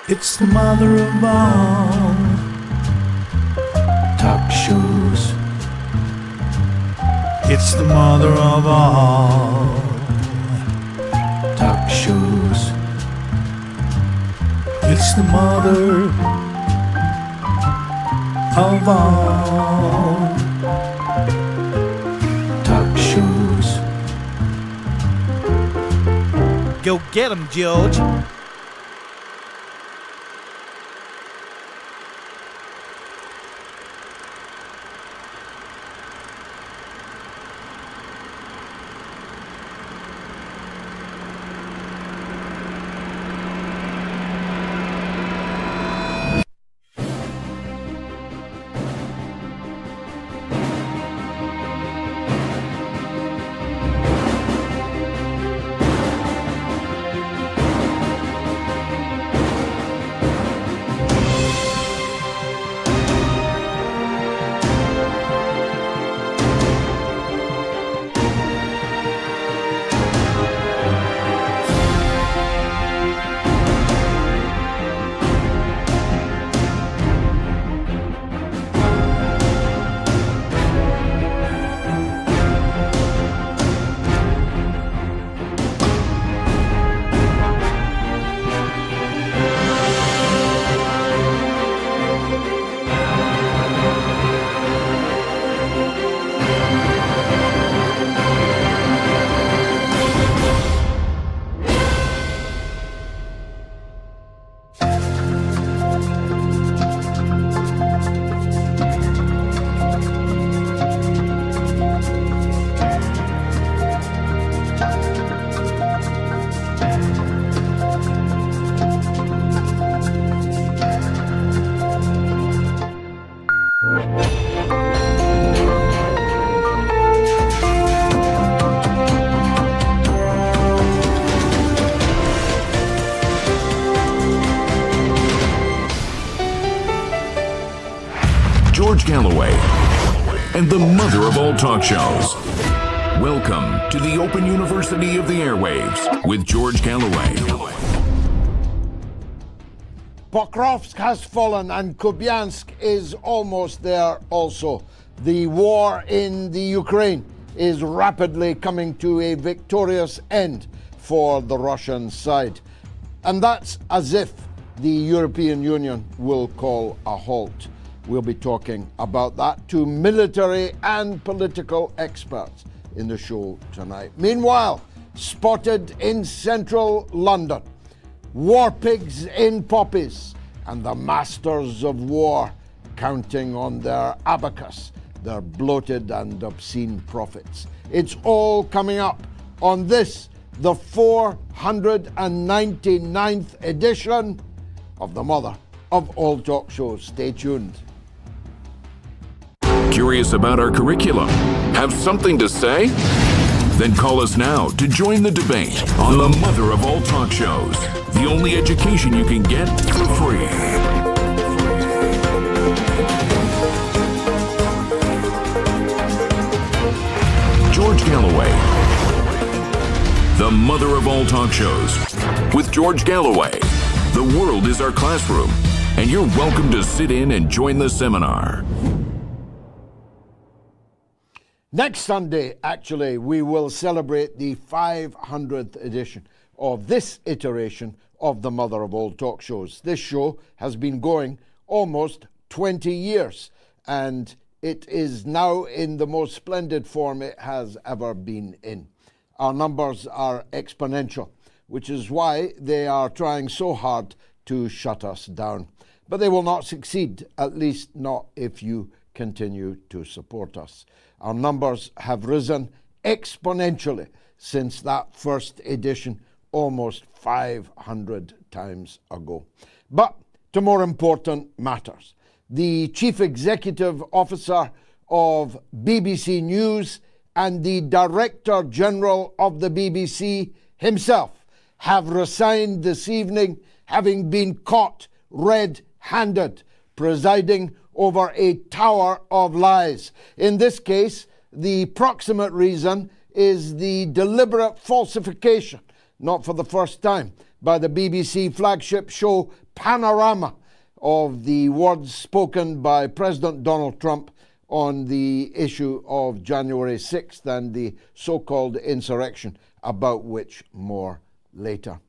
It's the mother of all talk shows. It's the mother of all talk shows. It's the mother of all talk shows. Go get 'em, George. George Galloway, and the mother of all talk shows. Welcome to the Open University of the Airwaves with George Galloway. Pokrovsk has fallen and Kupyansk is almost there also. The war in the Ukraine is rapidly coming to a victorious end for the Russian side. And that's as if the European Union will call a halt. We'll be talking about that to military and political experts in the show tonight. Meanwhile, spotted in central London, war pigs in Poppies, and the masters of war counting on their abacus, their bloated and obscene profits. It's all coming up on this, the 499th edition of the mother of all talk shows. Stay tuned. Curious about our curriculum? Have something to say? Then call us now to join the debate on the mother of all talk shows. The only education you can get for free. George Galloway, the mother of all talk shows. With George Galloway, the world is our classroom, and you're welcome to sit in and join the seminar. Next Sunday, actually, we will celebrate the 500th edition of this iteration of the mother of all talk shows. This show has been going almost 20 years, and it is now in the most splendid form it has ever been in. Our numbers are exponential, which is why they are trying so hard to shut us down. But they will not succeed, at least not if you continue to support us. Our numbers have risen exponentially since that first edition almost 500 times ago. But to more important matters. The Chief Executive Officer of BBC News and the Director General of the BBC himself have resigned this evening, having been caught red-handed presiding over a tower of lies. In this case, the proximate reason is the deliberate falsification, not for the first time, by the BBC flagship show panorama of the words spoken by President Donald Trump on the issue of January 6th and the so-called insurrection, about which more later.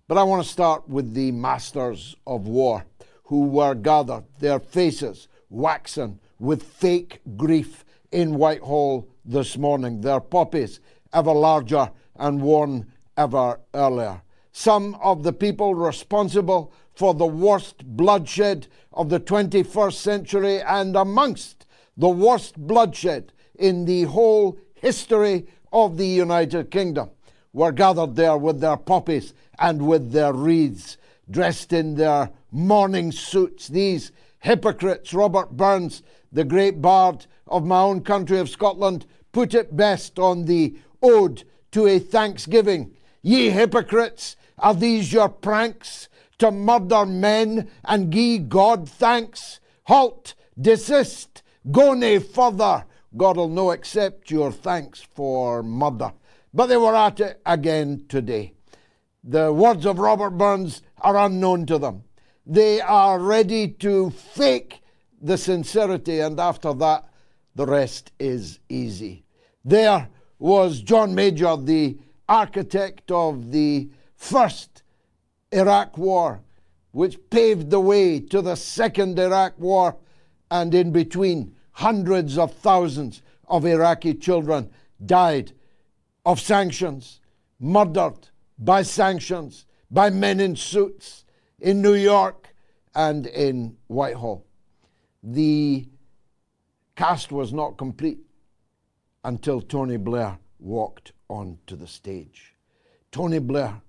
But I want to start with the masters of war who were gathered, their faces waxen with fake grief in Whitehall this morning, their poppies ever larger and worn ever earlier. Some of the people responsible for the worst bloodshed of the 21st century and amongst the worst bloodshed in the whole history of the United Kingdom were gathered there with their poppies and with their wreaths, dressed in their mourning suits. These hypocrites, Robert Burns, the great bard of my own country of Scotland, put it best on the Ode to a Thanksgiving. Ye hypocrites, are these your pranks, to murder men and gie God thanks? Halt, desist, go nae further. God'll no accept your thanks for murder. But they were at it again today. The words of Robert Burns are unknown to them. They are ready to fake the sincerity, and after that, the rest is easy. There was John Major, the architect of the first Iraq War, which paved the way to the second Iraq War, and in between, hundreds of thousands of Iraqi children died of sanctions, murdered by sanctions, by men in suits in New York and in Whitehall. The cast was not complete until Tony Blair walked onto the stage. Tony Blair,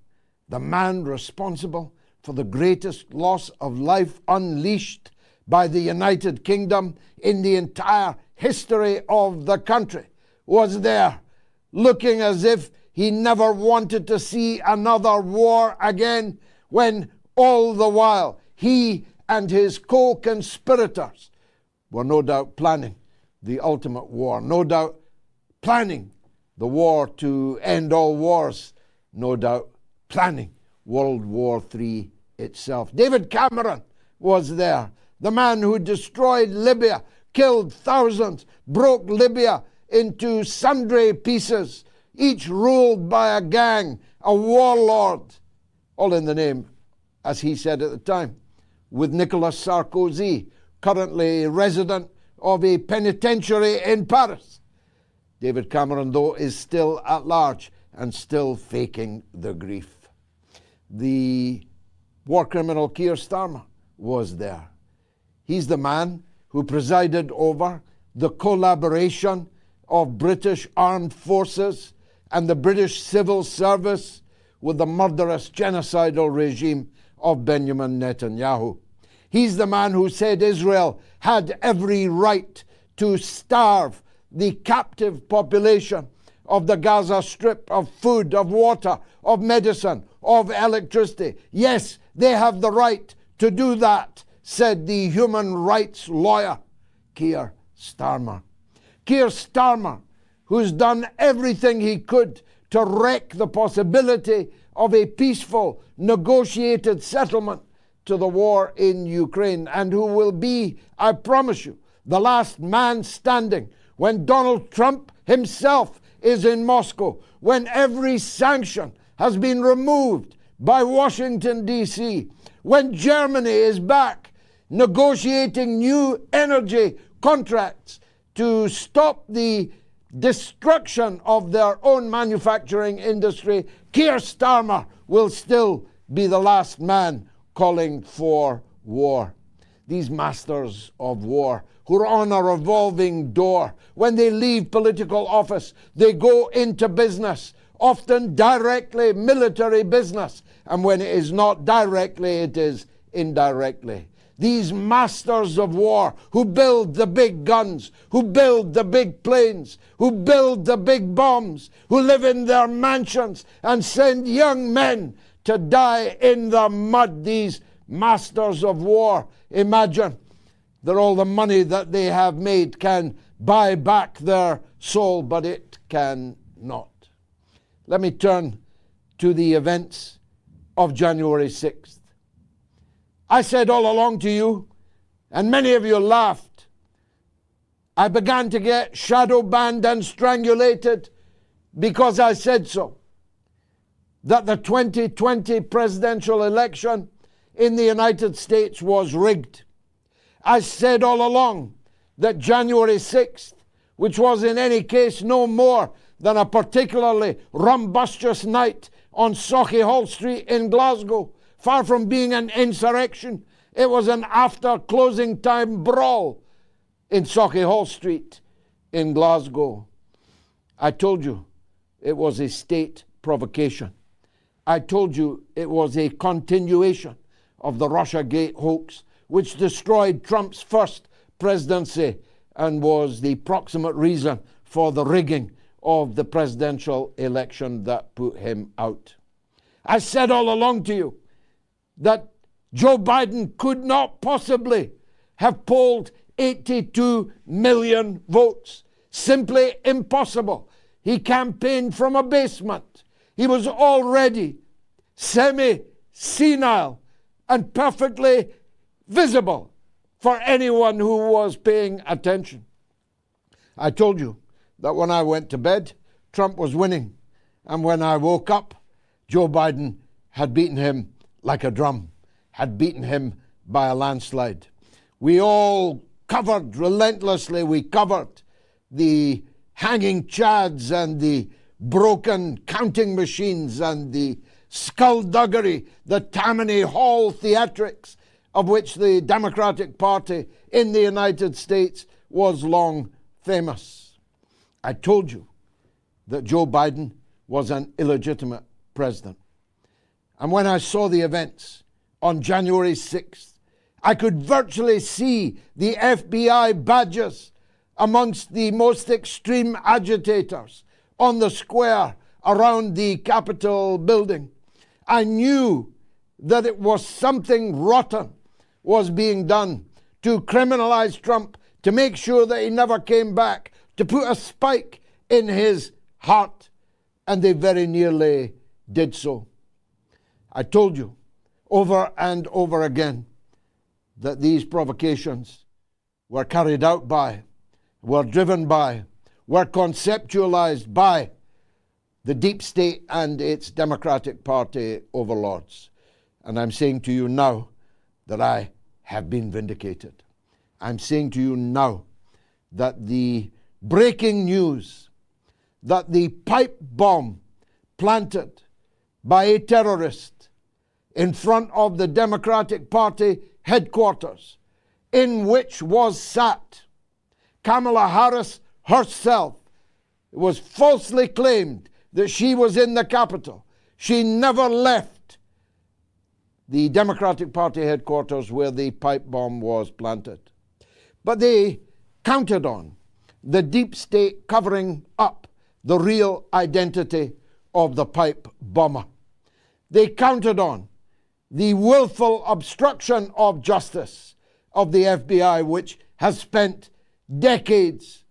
the man responsible for the greatest loss of life unleashed by the United Kingdom in the entire history of the country, was there, looking as if he never wanted to see another war again, when all the while he and his co-conspirators were no doubt planning the ultimate war, no doubt planning the war to end all wars, no doubt planning World War III itself. David Cameron was there, the man who destroyed Libya, killed thousands, broke Libya into sundry pieces, each ruled by a gang, a warlord, all in the name, as he said at the time, with Nicolas Sarkozy, currently resident of a penitentiary in Paris. David Cameron, though, is still at large and still faking the grief. The war criminal Keir Starmer was there. He's the man who presided over the collaboration of British armed forces and the British civil service with the murderous genocidal regime of Benjamin Netanyahu. He's the man who said Israel had every right to starve the captive population of the Gaza Strip of food, of water, of medicine, of electricity. Yes, they have the right to do that, said the human rights lawyer, Keir Starmer. Keir Starmer, who's done everything he could to wreck the possibility of a peaceful, negotiated settlement to the war in Ukraine, and who will be, I promise you, the last man standing when Donald Trump himself is in Moscow, when every sanction has been removed by Washington, D.C., when Germany is back negotiating new energy contracts to stop the destruction of their own manufacturing industry. Keir Starmer will still be the last man calling for war. These masters of war who are on a revolving door. When they leave political office, they go into business, often directly military business. And when it is not directly, it is indirectly. These masters of war who build the big guns, who build the big planes, who build the big bombs, who live in their mansions and send young men to die in the mud. These masters of war imagine that all the money that they have made can buy back their soul, but it cannot. Let me turn to the events of January 6th. I said all along to you, and many of you laughed, I began to get shadow banned and strangulated because I said so, that the 2020 presidential election in the United States was rigged. I said all along that January 6th, which was in any case no more than a particularly rumbustious night on Sauchiehall Street in Glasgow, far from being an insurrection, it was an after-closing time brawl in Sauchiehall Street in Glasgow. I told you it was a state provocation. I told you it was a continuation of the Russiagate hoax, which destroyed Trump's first presidency and was the proximate reason for the rigging of the presidential election that put him out. I said all along to you that Joe Biden could not possibly have polled 82 million votes. Simply impossible. He campaigned from a basement. He was already semi-senile and perfectly visible for anyone who was paying attention. I told you that when I went to bed, Trump was winning. And when I woke up, Joe Biden had beaten him like a drum, had beaten him by a landslide. We all covered relentlessly. We covered the hanging chads and the broken counting machines and the skullduggery, the Tammany Hall theatrics of which the Democratic Party in the United States was long famous. I told you that Joe Biden was an illegitimate president. And when I saw the events on January 6th, I could virtually see the FBI badges amongst the most extreme agitators on the square around the Capitol building. I knew that it was something rotten was being done to criminalize Trump, to make sure that he never came back, to put a spike in his heart, and they very nearly did so. I told you over and over again that these provocations were carried out by, were driven by, were conceptualized by the deep state and its Democratic Party overlords. And I'm saying to you now that I have been vindicated. I'm saying to you now that the breaking news that the pipe bomb planted by a terrorist in front of the Democratic Party headquarters, in which was sat Kamala Harris herself, it was falsely claimed that she was in the Capitol. She never left the Democratic Party headquarters where the pipe bomb was planted. But they counted on the deep state covering up the real identity of the pipe bomber. They counted on the willful obstruction of justice of the FBI, which has spent decades,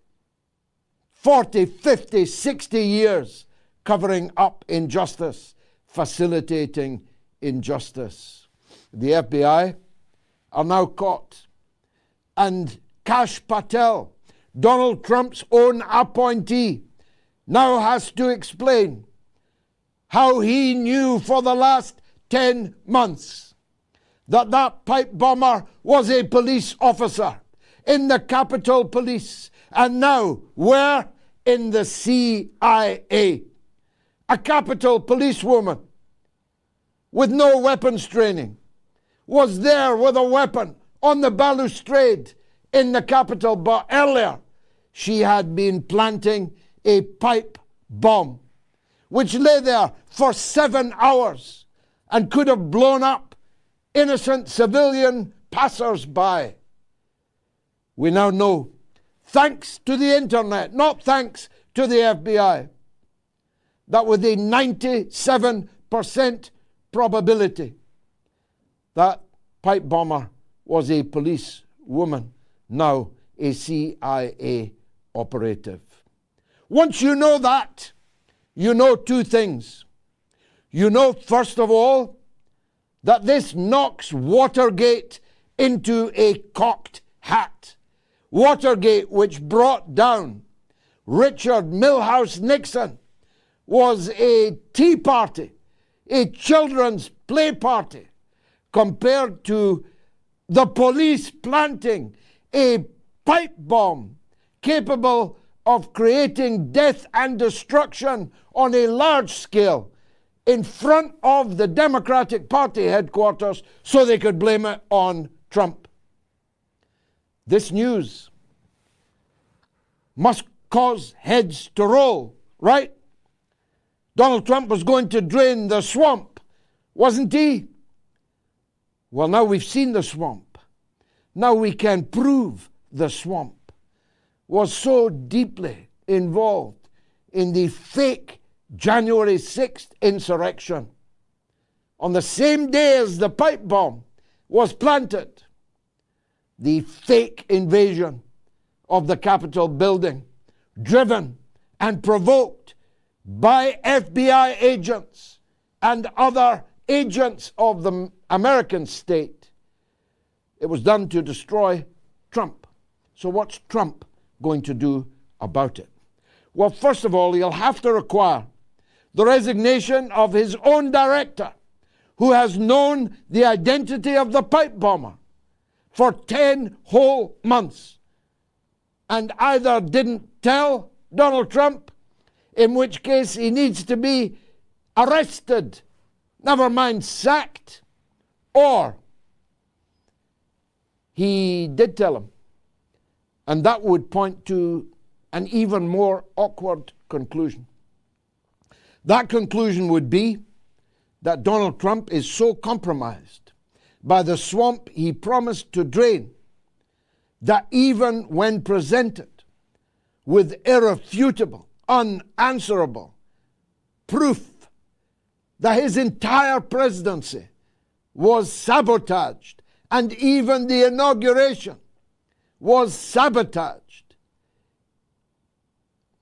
40, 50, 60 years covering up injustice, facilitating injustice. The FBI are now caught. And Kash Patel, Donald Trump's own appointee, now has to explain how he knew for the last 10 months that that pipe bomber was a police officer in the Capitol Police, and now where? In the CIA. A Capitol policewoman with no weapons training was there with a weapon on the balustrade in the Capitol, but earlier she had been planting a pipe bomb which lay there for 7 hours and could have blown up innocent civilian passers-by. We now know, thanks to the internet, not thanks to the FBI, that with a 97% probability, that pipe bomber was a police woman, now a CIA operative. Once you know that, you know two things. You know, first of all, that this knocks Watergate into a cocked hat. Watergate, which brought down Richard Milhous Nixon, was a tea party, a children's play party, compared to the police planting a pipe bomb capable of creating death and destruction on a large scale in front of the Democratic Party headquarters so they could blame it on Trump. This news must cause heads to roll, right? Donald Trump was going to drain the swamp, wasn't he? Well, now we've seen the swamp. Now we can prove the swamp was so deeply involved in the fake January 6th insurrection. On the same day as the pipe bomb was planted, the fake invasion of the Capitol building, driven and provoked by FBI agents and other agents of the American state. It was done to destroy Trump. So what's Trump going to do about it? Well, first of all, he'll have to require the resignation of his own director, who has known the identity of the pipe bomber for 10 whole months and either didn't tell Donald Trump, in which case he needs to be arrested, never mind sacked, or he did tell him. And that would point to an even more awkward conclusion. That conclusion would be that Donald Trump is so compromised by the swamp he promised to drain that even when presented with irrefutable, unanswerable proof that his entire presidency was sabotaged and even the inauguration was sabotaged,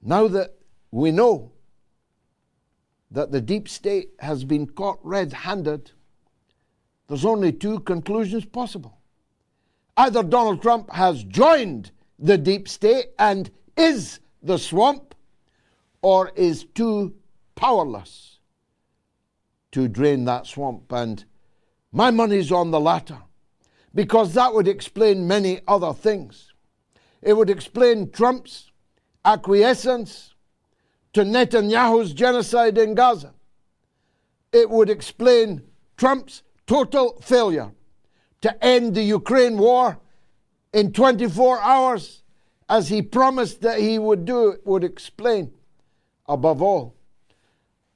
now that we know that the deep state has been caught red-handed, there's only two conclusions possible. Either Donald Trump has joined the deep state and is the swamp, or is too powerless to drain that swamp. And my money's on the latter, because that would explain many other things. It would explain Trump's acquiescence to Netanyahu's genocide in Gaza. It would explain Trump's total failure to end the Ukraine war in 24 hours, as he promised that he would do. It would explain, above all,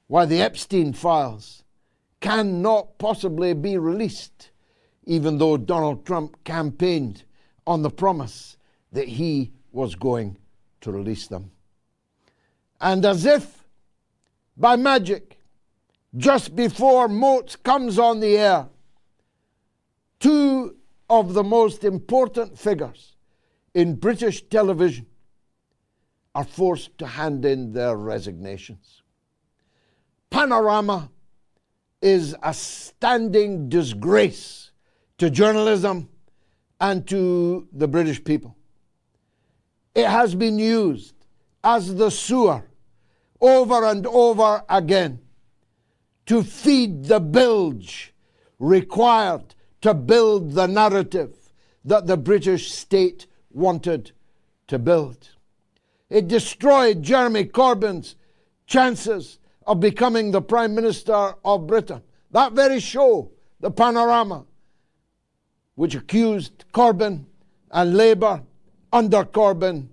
why the Epstein files cannot possibly be released, even though Donald Trump campaigned on the promise that he was going to release them. And as if by magic, just before MOATS comes on the air, two of the most important figures in British television are forced to hand in their resignations. Panorama is a standing disgrace to journalism and to the British people. It has been used as the sewer over and over again to feed the bilge required to build the narrative that the British state wanted to build. It destroyed Jeremy Corbyn's chances of becoming the Prime Minister of Britain. That very show, the Panorama, which accused Corbyn and Labour under Corbyn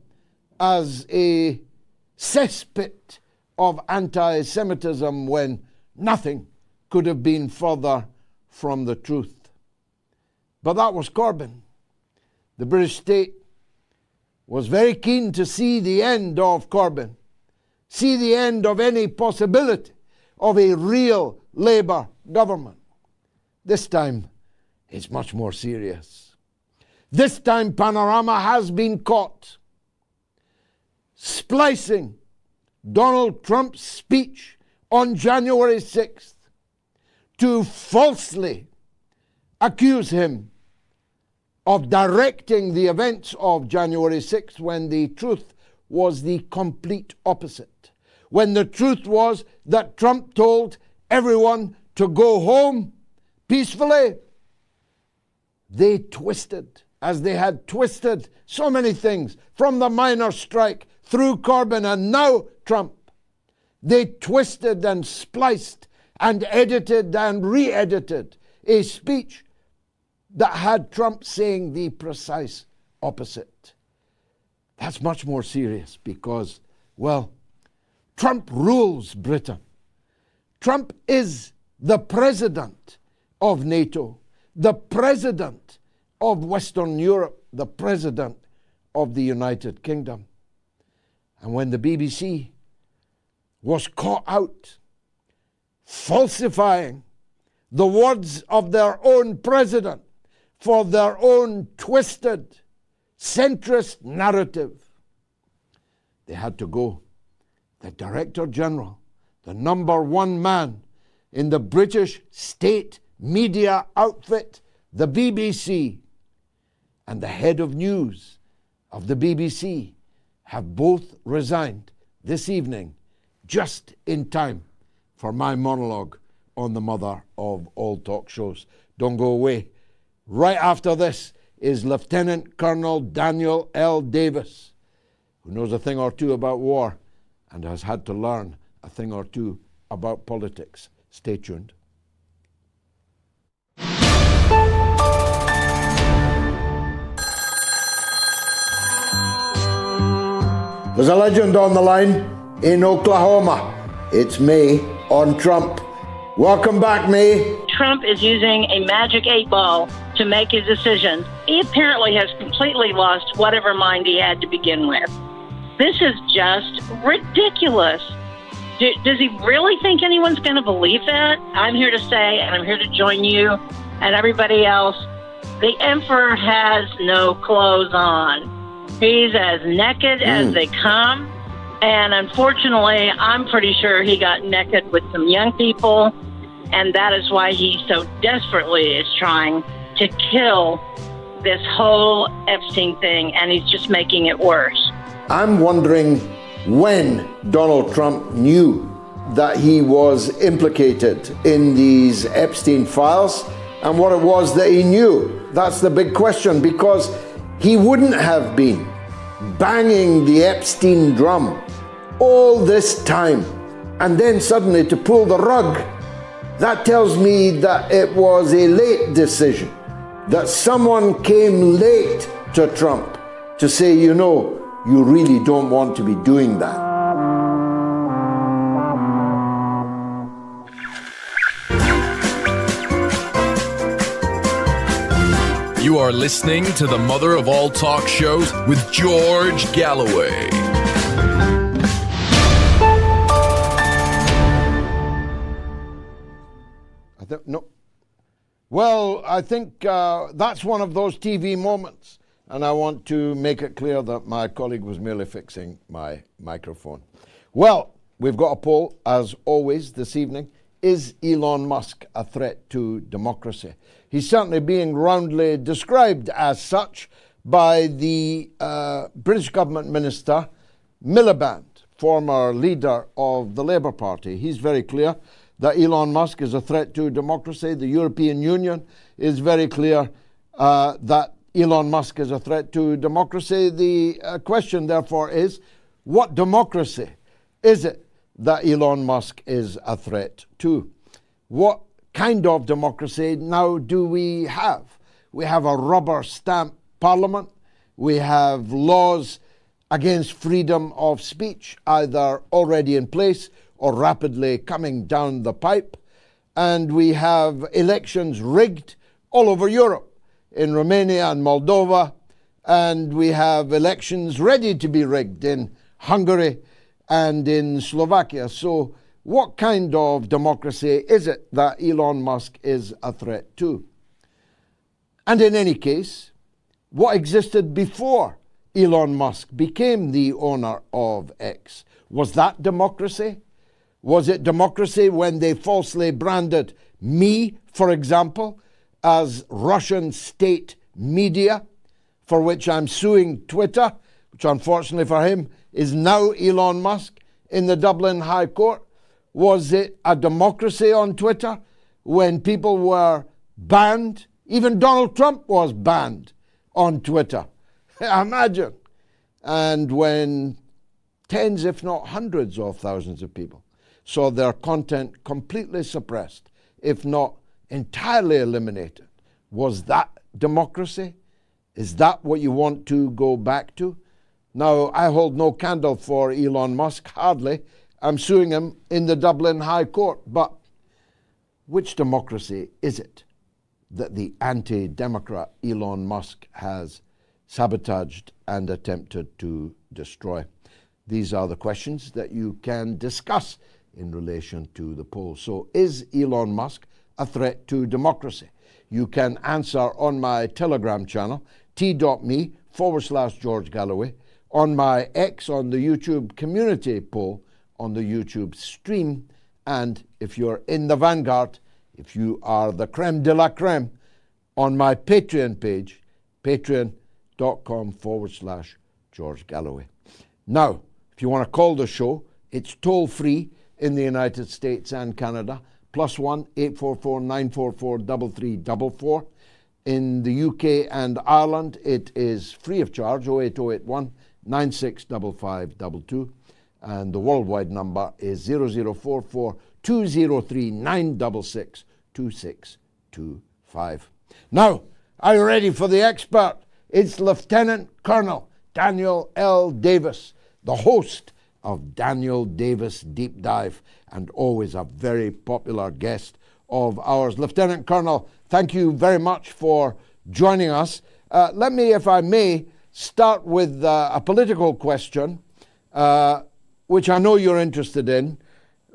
as a cesspit of anti-Semitism, when nothing could have been further from the truth. But that was Corbyn. The British state was very keen to see the end of Corbyn, see the end of any possibility of a real Labour government. This time, it's much more serious. This time, Panorama has been caught splicing Donald Trump's speech on January 6th to falsely accuse him of directing the events of January 6th when the truth was the complete opposite. When the truth was that Trump told everyone to go home peacefully, they twisted, as they had twisted so many things, from the miners' strike through Corbyn and now Trump. They twisted and spliced and edited and re-edited a speech that had Trump saying the precise opposite. That's much more serious because, well, Trump rules Britain. Trump is the president of NATO, the president of Western Europe, the president of the United Kingdom. And when the BBC was caught out falsifying the words of their own president for their own twisted, centrist narrative, they had to go. The Director General, the number one man in the British state media outfit, the BBC, and the head of news of the BBC have both resigned this evening, just in time for my monologue on the mother of all talk shows. Don't go away. Right after this is Lieutenant Colonel Daniel L. Davis, who knows a thing or two about war and has had to learn a thing or two about politics. Stay tuned. There's a legend on the line in Oklahoma. It's May on Trump. Welcome back, May. Trump is using a magic 8-ball to make his decision. He apparently has completely lost whatever mind he had to begin with. This is just ridiculous. Does he really think anyone's going to believe that? I'm here to say, and I'm here to join you and everybody else, the emperor has no clothes on. He's as naked as they come. And unfortunately, I'm pretty sure he got naked with some young people. And that is why he so desperately is trying to kill this whole Epstein thing. And he's just making it worse. I'm wondering when Donald Trump knew that he was implicated in these Epstein files and what it was that he knew. That's the big question, because he wouldn't have been banging the Epstein drum all this time and then suddenly to pull the rug. That tells me that it was a late decision, that someone came late to Trump to say, you know, you really don't want to be doing that. You are listening to the mother of all talk shows with George Galloway. No. Well, I think that's one of those TV moments, and I want to make it clear that my colleague was merely fixing my microphone. Well, we've got a poll, as always, this evening. Is Elon Musk a threat to democracy? He's certainly being roundly described as such by the British government minister, Miliband, former leader of the Labour Party. He's very clear that Elon Musk is a threat to democracy. The European Union is very clear that Elon Musk is a threat to democracy. The question, therefore, is what democracy is it that Elon Musk is a threat to? What kind of democracy now do we have? We have a rubber stamp parliament. We have laws against freedom of speech, either already in place or rapidly coming down the pipe. And we have elections rigged all over Europe, in Romania and Moldova. And we have elections ready to be rigged in Hungary and in Slovakia. So what kind of democracy is it that Elon Musk is a threat to? And in any case, what existed before Elon Musk became the owner of X? Was that democracy? Was it democracy when they falsely branded me, for example, as Russian state media, for which I'm suing Twitter, which unfortunately for him is now Elon Musk, in the Dublin High Court? Was it a democracy on Twitter when people were banned? Even Donald Trump was banned on Twitter. Imagine. And when tens, if not hundreds of thousands of people saw their content completely suppressed, if not entirely eliminated, was that democracy? Is that what you want to go back to? Now, I hold no candle for Elon Musk, hardly. I'm suing him in the Dublin High Court. But which democracy is it that the anti-democrat Elon Musk has sabotaged and attempted to destroy? These are the questions that you can discuss in relation to the poll. So is Elon Musk a threat to democracy? You can answer on my Telegram channel, t.me/George Galloway, on my X, on the YouTube community poll, on the YouTube stream, and if you're in the vanguard, if you are the creme de la creme, on my Patreon page, patreon.com/George Galloway. Now, if you want to call the show, it's toll free in the United States and Canada, +1 844 944 3344. In the UK and Ireland, it is free of charge, 08081 965522. And the worldwide number is 0044 203 966 2625. Now, are you ready for the expert? It's Lieutenant Colonel Daniel L. Davis, the host of Daniel Davis Deep Dive, and always a very popular guest of ours. Lieutenant Colonel, thank you very much for joining us. Let me, if I may, start with a political question, which I know you're interested in,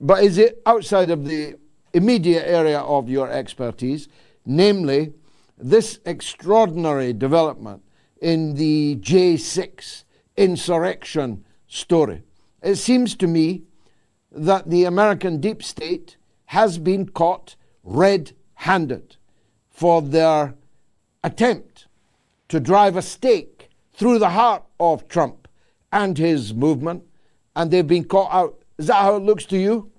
but is it outside of the immediate area of your expertise, namely this extraordinary development in the J6 insurrection story. It seems to me that the American deep state has been caught red-handed for their attempt to drive a stake through the heart of Trump and his movement, and they've been caught out. Is that how it looks to you?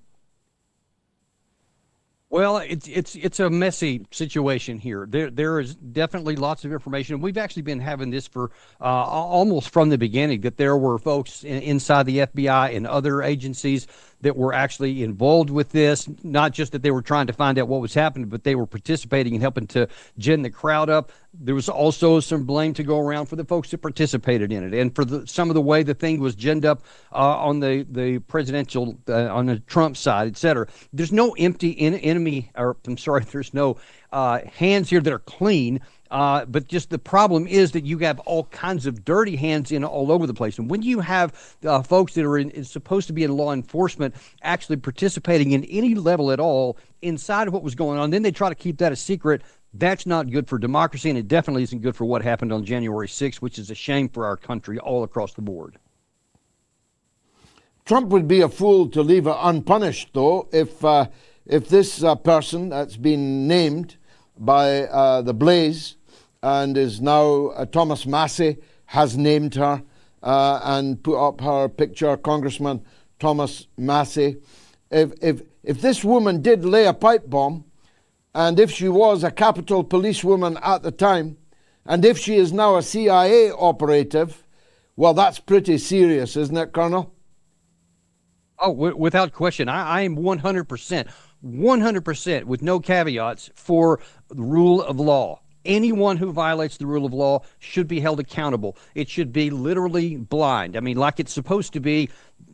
Well, it's a messy situation here. There is definitely lots of information. We've actually been having this for almost from the beginning, that there were folks inside the FBI and other agencies that were actually involved with this, not just that they were trying to find out what was happening, but they were participating and helping to gin the crowd up. There was also some blame to go around for the folks that participated in it and for some of the way the thing was ginned up on the presidential, on the Trump side, et cetera. There's no empty enemy, or I'm sorry, there's no hands here that are clean. But just the problem is that you have all kinds of dirty hands in all over the place. And when you have folks that are supposed to be in law enforcement actually participating in any level at all inside of what was going on, then they try to keep that a secret. That's not good for democracy, and it definitely isn't good for what happened on January 6th, which is a shame for our country all across the board. Trump would be a fool to leave it unpunished, though, if this person that's been named by the Blaze and is now Thomas Massey has named her and put up her picture, Congressman Thomas Massey. If this woman did lay a pipe bomb, and if she was a Capitol policewoman at the time, and if she is now a CIA operative, well, that's pretty serious, isn't it, Colonel? Oh, without question. I am 100% with no caveats for the rule of law. Anyone who violates the rule of law should be held accountable. It should be literally blind. I mean, like it's supposed to be,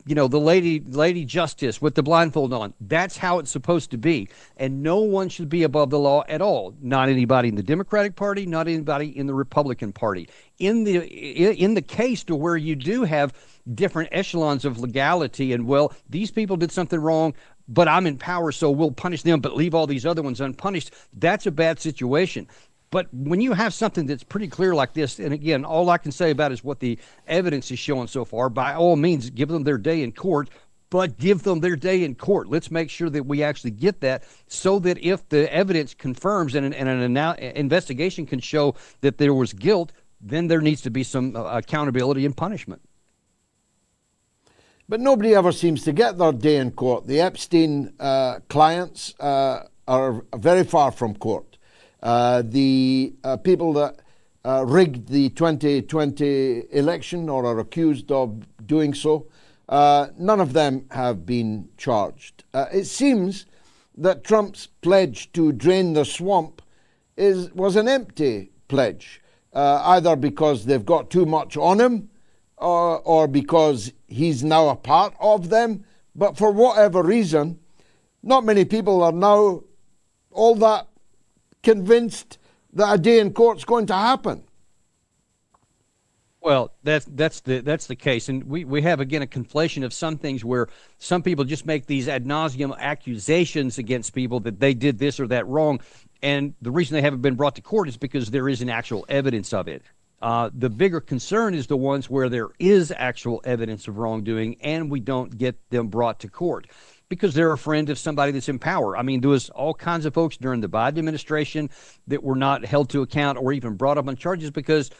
you know, the lady justice with the blindfold on. That's how it's supposed to be. And no one should be above the law at all. Not anybody in the Democratic Party, not anybody in the Republican Party. In the case to where you do have different echelons of legality and, well, these people did something wrong, but I'm in power, so we'll punish them, but leave all these other ones unpunished. That's a bad situation. But when you have something that's pretty clear like this, and again, all I can say about is what the evidence is showing so far, by all means, give them their day in court, but give them their day in court. Let's make sure that we actually get that, so that if the evidence confirms and an investigation can show that there was guilt, then there needs to be some accountability and punishment. But nobody ever seems to get their day in court. The Epstein clients are very far from court. The people that rigged the 2020 election or are accused of doing so, none of them have been charged. It seems that Trump's pledge to drain the swamp was an empty pledge, either because they've got too much on him or because he's now a part of them. But for whatever reason, not many people are now all that convinced that a day in court's going to happen. Well, that's the case, and we have again a conflation of some things where some people just make these ad nauseum accusations against people that they did this or that wrong, and the reason they haven't been brought to court is because there isn't actual evidence of it. The bigger concern is the ones where there is actual evidence of wrongdoing and we don't get them brought to court because they're a friend of somebody that's in power. I mean, there was all kinds of folks during the Biden administration that were not held to account or even brought up on charges because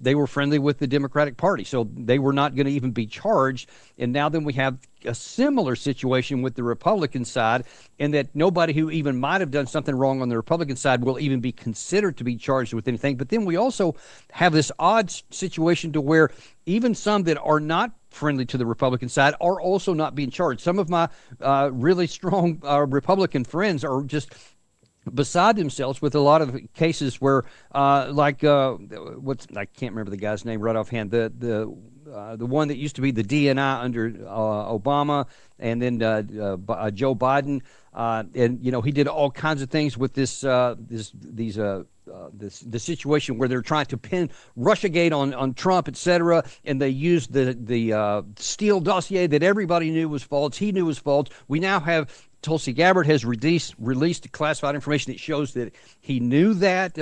they were friendly with the Democratic Party, so they were not going to even be charged. And now then we have a similar situation with the Republican side, in that nobody who even might have done something wrong on the Republican side will even be considered to be charged with anything. But then we also have this odd situation to where even some that are not friendly to the Republican side are also not being charged. Some of my really strong Republican friends are just beside themselves with a lot of cases where, I can't remember the guy's name right offhand. The one that used to be the DNI under Obama, and then Joe Biden, and he did all kinds of things with this situation where they're trying to pin Russiagate on Trump, etc., and they used the Steele dossier that everybody knew was false. He knew was false. We now have Tulsi Gabbard has released classified information that shows that he knew that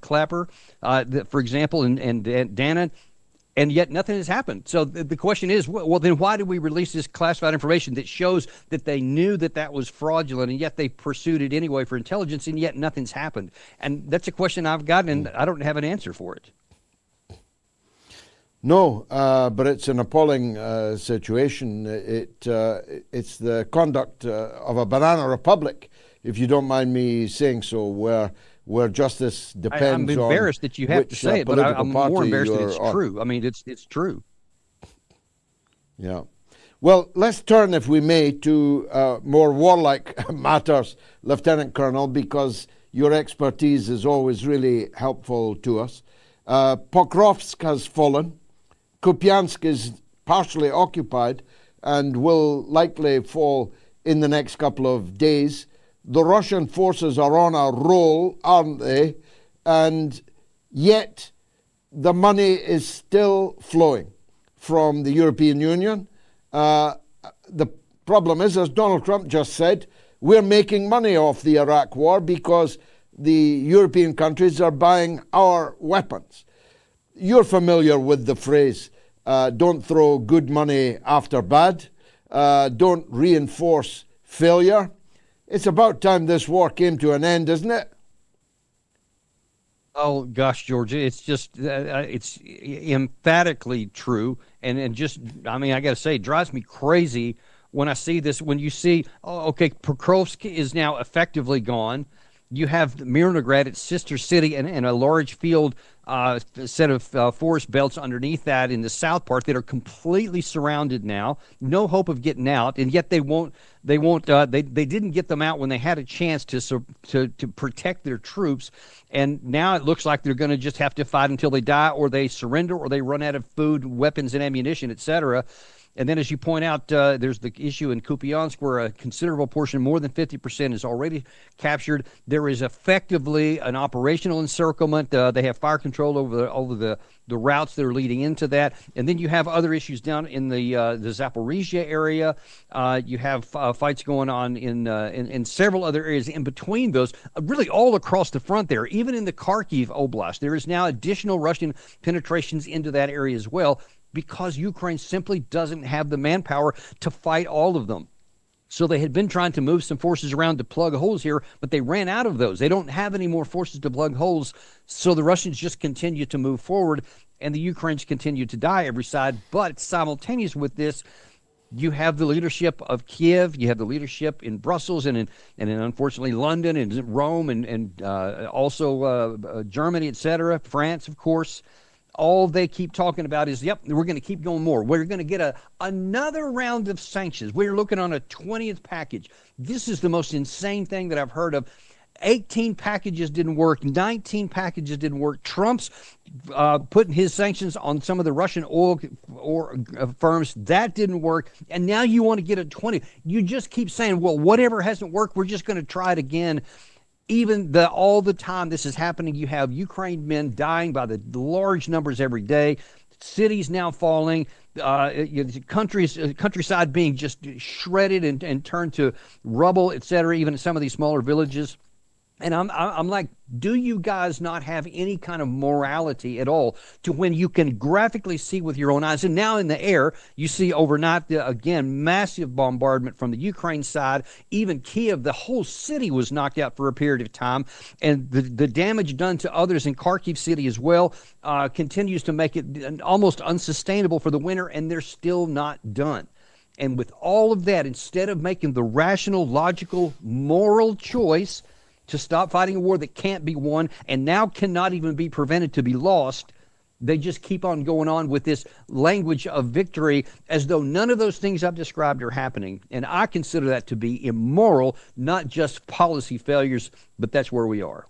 Clapper, for example, and Dannon, and yet nothing has happened. So the question is, well, then why did we release this classified information that shows that they knew that was fraudulent, and yet they pursued it anyway for intelligence, and yet nothing's happened? And that's a question I've gotten, and I don't have an answer for it. No, but it's an appalling situation. It's the conduct of a banana republic, if you don't mind me saying so, where justice depends on. I'm embarrassed that you have to say it, but I'm more embarrassed that it's true. I mean, it's true. Yeah. Well, let's turn, if we may, to more warlike matters, Lieutenant Colonel, because your expertise is always really helpful to us. Pokrovsk has fallen. Kupyansk is partially occupied and will likely fall in the next couple of days. The Russian forces are on a roll, aren't they? And yet the money is still flowing from the European Union. The problem is, as Donald Trump just said, we're making money off the Iraq war because the European countries are buying our weapons. You're familiar with the phrase, don't throw good money after bad, don't reinforce failure. It's about time this war came to an end, isn't it? Oh, gosh, George, it's just, it's emphatically true. And just, I mean, I got to say, it drives me crazy when I see this, when you see, Pokrovsk is now effectively gone. You have Mirnograd, its sister city, and a large field set of forest belts underneath that in the south part that are completely surrounded now. No hope of getting out, and yet they didn't get them out when they had a chance to protect their troops. And now it looks like they're going to just have to fight until they die, or they surrender, or they run out of food, weapons, and ammunition, etc. And then, as you point out, there's the issue in Kupyansk where a considerable portion, more than 50%, is already captured. There is effectively an operational encirclement. They have fire control over the routes that are leading into that. And then you have other issues down in the Zaporizhzhia area. You have fights going on in several other areas in between those, really all across the front there. Even in the Kharkiv Oblast, there is now additional Russian penetrations into that area as well. because Ukraine simply doesn't have the manpower to fight all of them. So they had been trying to move some forces around to plug holes here, but they ran out of those. They don't have any more forces to plug holes, so the Russians just continue to move forward, and the Ukrainians continue to die every side. But simultaneous with this, you have the leadership of Kiev, you have the leadership in Brussels and in unfortunately London and Rome and also Germany, etc., France, of course. All they keep talking about is, yep, we're going to keep going more. We're going to get another round of sanctions. We're looking on a 20th package. This is the most insane thing that I've heard of. 18 packages didn't work. 19 packages didn't work. Trump's putting his sanctions on some of the Russian oil firms. That didn't work. And now you want to get a 20. You just keep saying, well, whatever hasn't worked, we're just going to try it again. Even all the time this is happening, you have Ukraine men dying by the large numbers every day, cities now falling, countryside being just shredded and turned to rubble, etc., even in some of these smaller villages. And I'm like, do you guys not have any kind of morality at all to when you can graphically see with your own eyes? And now in the air, you see overnight, again, massive bombardment from the Ukraine side. Even Kiev, the whole city was knocked out for a period of time. And the damage done to others in Kharkiv city as well continues to make it almost unsustainable for the winter, and they're still not done. And with all of that, instead of making the rational, logical, moral choice to stop fighting a war that can't be won and now cannot even be prevented to be lost, they just keep on going on with this language of victory as though none of those things I've described are happening. And I consider that to be immoral, not just policy failures, but that's where we are.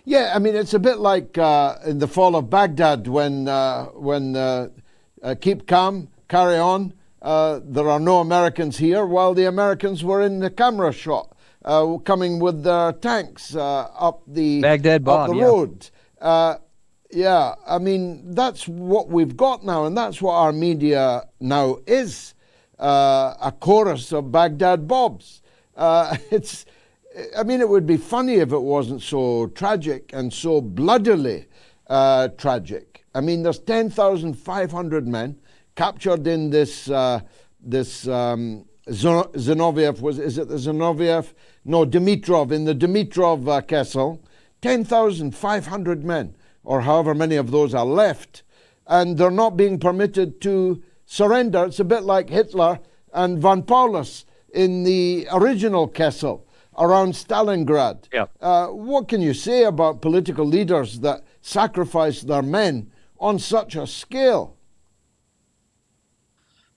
Yeah, I mean, it's a bit like in the fall of Baghdad when keep calm, carry on, there are no Americans here, while the Americans were in the camera shot. Coming with their tanks up the Baghdad Bob, up the road. Yeah, I mean, that's what we've got now, and that's what our media now is, a chorus of Baghdad Bobs. I mean, it would be funny if it wasn't so tragic and so bloodily tragic. I mean, there's 10,500 men captured in this Zinoviev, is it the Zinoviev? No, Dimitrov, in the Dimitrov castle, 10,500 men, or however many of those are left, and they're not being permitted to surrender. It's a bit like Hitler and von Paulus in the original castle around Stalingrad. Yeah. What can you say about political leaders that sacrifice their men on such a scale?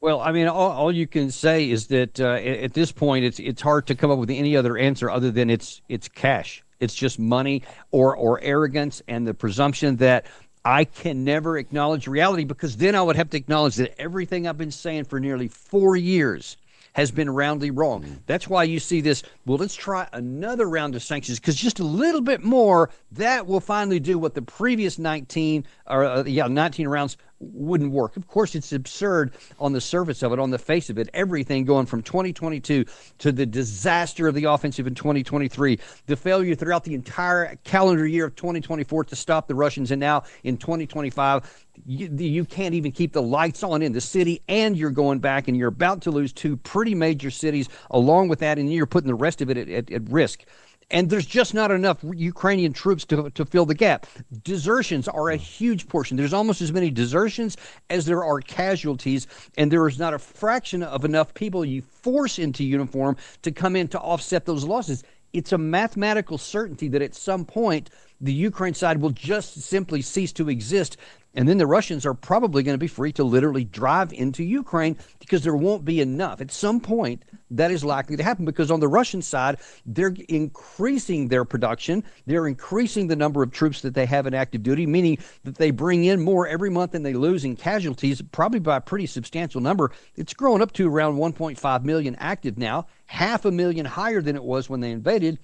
Well, I mean, all you can say is that at this point, it's hard to come up with any other answer other than it's cash. It's just money or arrogance and the presumption that I can never acknowledge reality, because then I would have to acknowledge that everything I've been saying for nearly 4 years has been roundly wrong. That's why you see this, well, let's try another round of sanctions, because just a little bit more, that will finally do what the previous 19 rounds wouldn't work. Of course, it's absurd on the surface of it, on the face of it. Everything going from 2022 to the disaster of the offensive in 2023, the failure throughout the entire calendar year of 2024 to stop the Russians, and now in 2025, you can't even keep the lights on in the city, and you're going back and you're about to lose two pretty major cities along with that, and you're putting the rest of it at risk. And there's just not enough Ukrainian troops to fill the gap. Desertions are a huge portion. There's almost as many desertions as there are casualties, and there is not a fraction of enough people you force into uniform to come in to offset those losses. It's a mathematical certainty that at some point the Ukraine side will just simply cease to exist, and then the Russians are probably going to be free to literally drive into Ukraine because there won't be enough. At some point, that is likely to happen, because on the Russian side, they're increasing their production. They're increasing the number of troops that they have in active duty, meaning that they bring in more every month than they lose in casualties, probably by a pretty substantial number. It's grown up to around 1.5 million active now, 500,000 higher than it was when they invaded,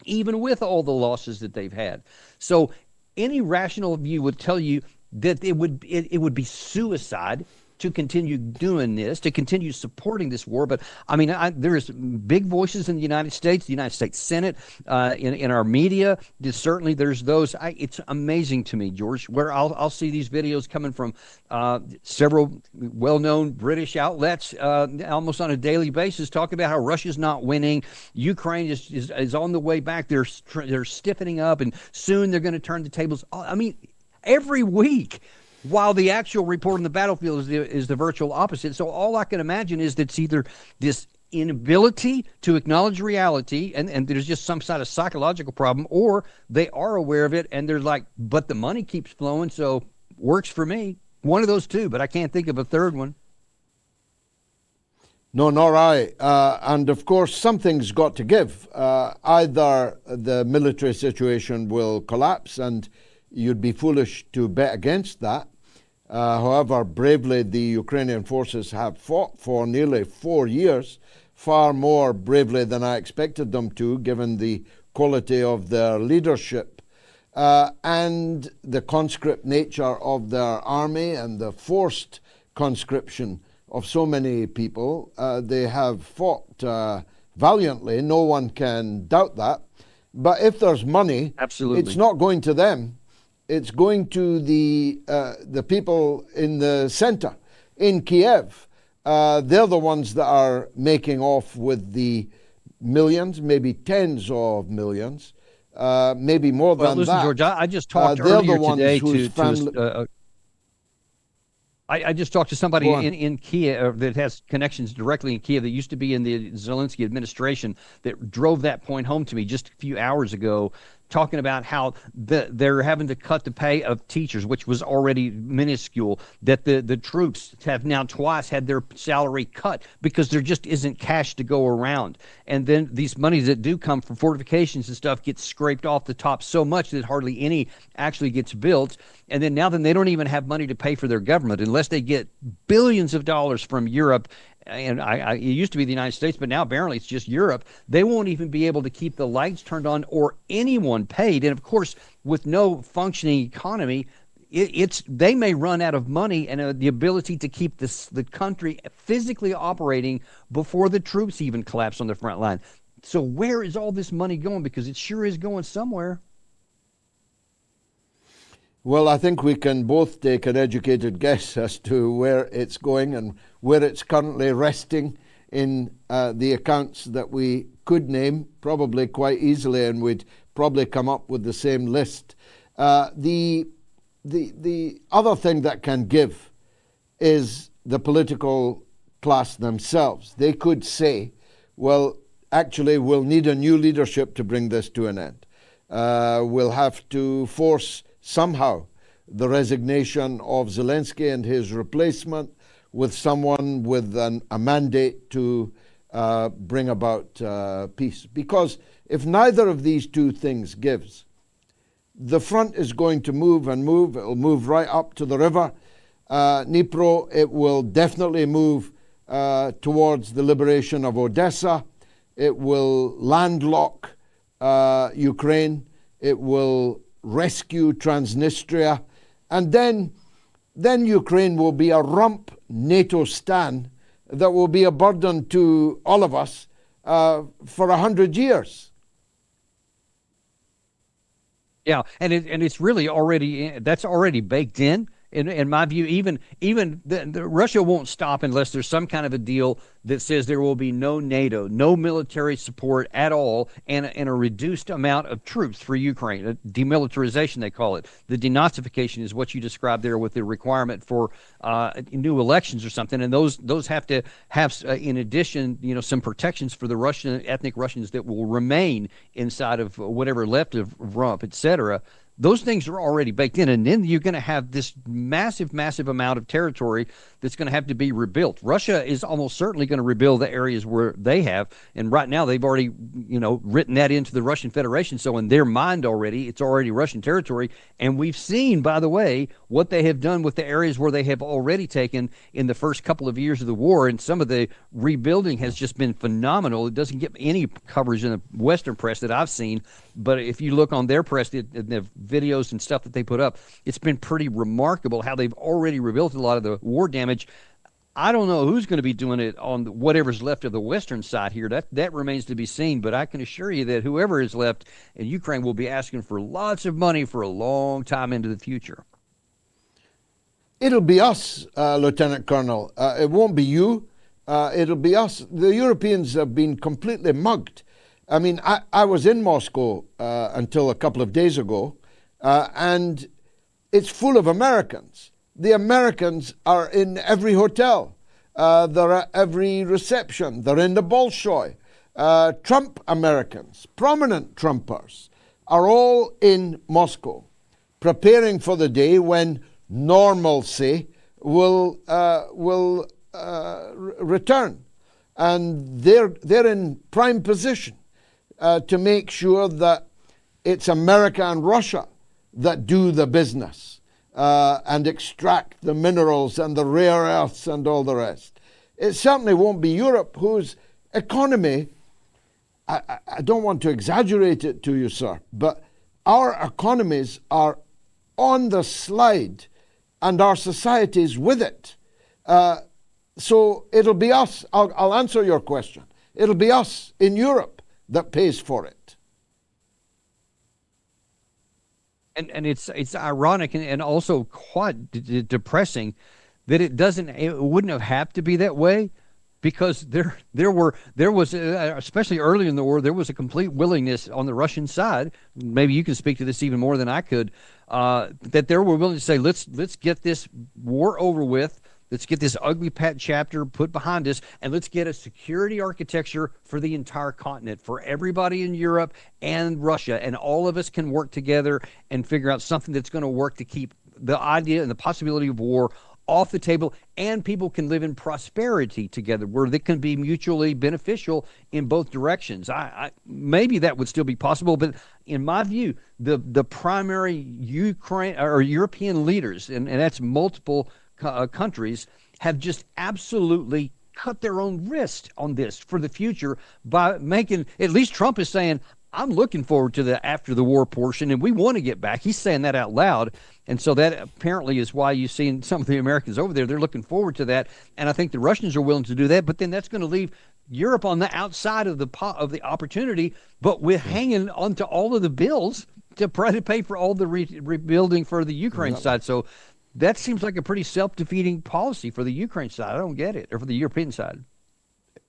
even with all the losses that they've had. So any rational view would tell you that it would be suicide to continue doing this, to continue supporting this war. But I mean, there's big voices in the United States Senate, in our media. Certainly, there's those. It's amazing to me, George, where I'll see these videos coming from several well-known British outlets almost on a daily basis, talking about how Russia's not winning, Ukraine is on the way back. They're stiffening up, and soon they're going to turn the tables. I mean, every week. While the actual report on the battlefield is the virtual opposite. So all I can imagine is that it's either this inability to acknowledge reality and there's just some sort of psychological problem, or they are aware of it and they're like, but the money keeps flowing, so works for me. One of those two, but I can't think of a third one. No, nor I. And of course, something's got to give. Either the military situation will collapse, and you'd be foolish to bet against that. However bravely the Ukrainian forces have fought for nearly 4 years, far more bravely than I expected them to, given the quality of their leadership and the conscript nature of their army and the forced conscription of so many people. They have fought valiantly. No one can doubt that. But if there's money, absolutely, it's not going to them. It's going to the people in the center, in Kiev. They're the ones that are making off with the millions, maybe tens of millions, maybe more than listen, that. George, I just talked earlier today I just talked to somebody in Kiev that has connections directly in Kiev that used to be in the Zelensky administration that drove that point home to me just a few hours ago, talking about how they're having to cut the pay of teachers, which was already minuscule, that the troops have now twice had their salary cut because there just isn't cash to go around. And then these monies that do come from fortifications and stuff get scraped off the top so much that hardly any actually gets built. And then they don't even have money to pay for their government unless they get billions of dollars from Europe. And it used to be the United States, but now apparently it's just Europe. They won't even be able to keep the lights turned on or anyone paid. And of course, with no functioning economy, they may run out of money and the ability to keep the country physically operating before the troops even collapse on the front line. So where is all this money going? Because it sure is going somewhere. Well, I think we can both take an educated guess as to where it's going and where it's currently resting in the accounts that we could name probably quite easily, and we'd probably come up with the same list. The other thing that can give is the political class themselves. They could say, well, actually, we'll need a new leadership to bring this to an end. We'll have to force somehow the resignation of Zelensky and his replacement with someone with a mandate to bring about peace. Because if neither of these two things gives, the front is going to move and move. It'll move right up to the river Dnipro. It will definitely move towards the liberation of Odessa. It will landlock Ukraine. It will rescue Transnistria, and then Ukraine will be a rump NATO stan that will be a burden to all of us for 100 years. Yeah, and it's really that's already baked in. In my view, even the Russia won't stop unless there's some kind of a deal that says there will be no NATO, no military support at all, and a reduced amount of troops for Ukraine. A demilitarization, they call it. The denazification is what you described there, with the requirement for new elections or something. And those have to have, in addition, some protections for the ethnic Russians that will remain inside of whatever left of Rump, etc. Those things are already baked in, and then you're going to have this massive, massive amount of territory that's going to have to be rebuilt. Russia is almost certainly going to rebuild the areas where they have, and right now they've already, written that into the Russian Federation. So in their mind already, it's already Russian territory. And we've seen, by the way, what they have done with the areas where they have already taken in the first couple of years of the war, and some of the rebuilding has just been phenomenal. It doesn't get any coverage in the Western press that I've seen, but if you look on their press, the videos and stuff that they put up, it's been pretty remarkable how they've already rebuilt a lot of the war damage. I don't know who's going to be doing it on whatever's left of the western side here. That remains to be seen, but I can assure you that whoever is left in Ukraine will be asking for lots of money for a long time into the future. It'll be us, Lieutenant Colonel. It won't be you. It'll be us. The Europeans have been completely mugged. I mean, I was in Moscow until a couple of days ago, and it's full of Americans. The Americans are in every hotel. They're at every reception. They're in the Bolshoi. Trump Americans, prominent Trumpers, are all in Moscow, preparing for the day when normalcy will return. And they're in prime position to make sure that it's America and Russia that do the business. And extract the minerals and the rare earths and all the rest. It certainly won't be Europe, whose economy, I don't want to exaggerate it to you, sir, but our economies are on the slide and our societies with it. So it'll be us. I'll answer your question. It'll be us in Europe that pays for it. And it's ironic and also quite depressing that it wouldn't have had to be that way, because there was especially early in the war, there was a complete willingness on the Russian side. Maybe you can speak to this even more than I could. That they were willing to say, let's get this war over with. Let's get this ugly chapter put behind us, and let's get a security architecture for the entire continent, for everybody in Europe and Russia, and all of us can work together and figure out something that's going to work to keep the idea and the possibility of war off the table, and people can live in prosperity together where they can be mutually beneficial in both directions. Maybe that would still be possible, but in my view, the primary Ukraine or European leaders, and that's multiple countries, have just absolutely cut their own wrist on this for the future by making, at least Trump is saying, I'm looking forward to the after the war portion and we want to get back. He's saying that out loud. And so that apparently is why you've seen some of the Americans over there. They're looking forward to that. And I think the Russians are willing to do that. But then that's going to leave Europe on the outside of the opportunity, but we're hanging onto all of the bills to pay for all the rebuilding for the Ukraine side. So that seems like a pretty self-defeating policy for the Ukraine side. I don't get it, or for the European side.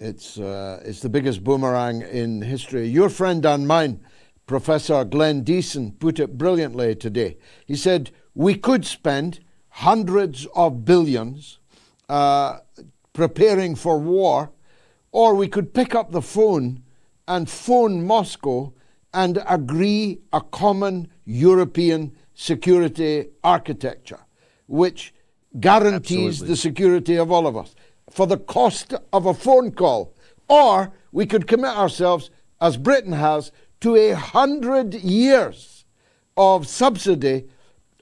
It's the biggest boomerang in history. Your friend and mine, Professor Glenn Deason, put it brilliantly today. He said, we could spend hundreds of billions preparing for war, or we could pick up the phone and phone Moscow and agree a common European security architecture, which guarantees the security of all of us for the cost of a phone call. Or we could commit ourselves, as Britain has, to 100 years of subsidy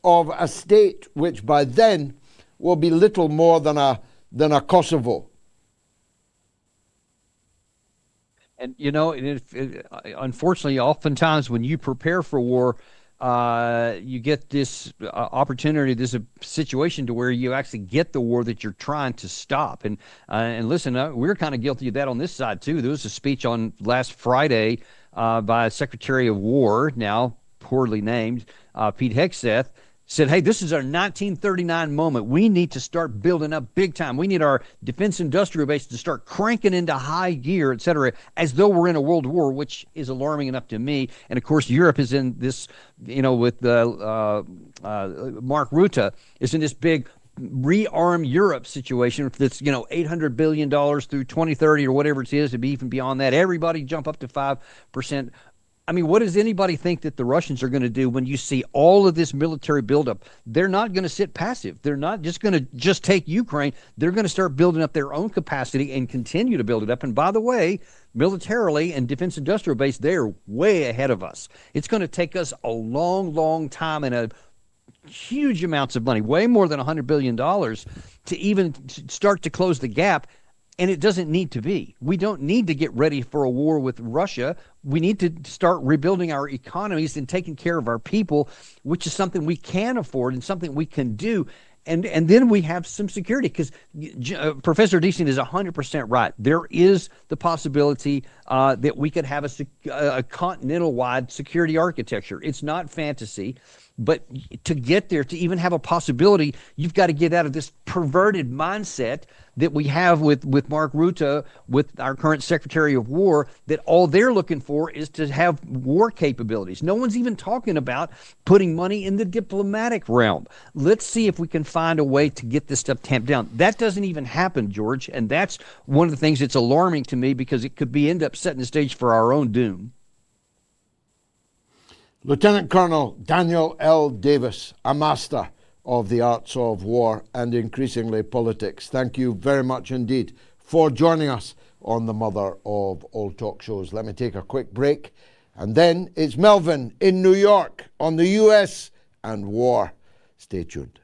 of a state which by then will be little more than a Kosovo. And, you know, unfortunately, oftentimes when you prepare for war, you get this opportunity, this situation to where you actually get the war that you're trying to stop. And listen, we're kind of guilty of that on this side, too. There was a speech on last Friday by Secretary of War, now poorly named, Pete Hegseth, said, hey, this is our 1939 moment. We need to start building up big time. We need our defense industrial base to start cranking into high gear, et cetera, as though we're in a world war, which is alarming enough to me. And, of course, Europe is in this, you know, with Mark Rutte, is in this big rearm Europe situation that's, you know, $800 billion through 2030 or whatever it is, to be even beyond that. Everybody jump up to 5%. I mean, what does anybody think that the Russians are going to do when you see all of this military buildup? They're not going to sit passive. They're not just going to just take Ukraine. They're going to start building up their own capacity and continue to build it up. And by the way, militarily and defense industrial base, they're way ahead of us. It's going to take us a long, long time and a huge amounts of money, way more than $100 billion, to even start to close the gap. And it doesn't need to be. We don't need to get ready for a war with Russia. We need to start rebuilding our economies and taking care of our people, which is something we can afford and something we can do. And then we have some security, because Professor Deason is 100% right. There is the possibility that we could have a continental-wide security architecture. It's not fantasy, but to get there, to even have a possibility, you've got to get out of this perverted mindset that we have with Mark Rutte, with our current Secretary of War, that all they're looking for is to have war capabilities. No one's even talking about putting money in the diplomatic realm. Let's see if we can find a way to get this stuff tamped down. That doesn't even happen, George, and that's one of the things that's alarming to me, because it could end up setting the stage for our own doom. Lieutenant Colonel Daniel L. Davis, a master of the arts of war and increasingly politics. Thank you very much indeed for joining us on the mother of all talk shows. Let me take a quick break, and then it's Melvin in New York on the US and war. Stay tuned.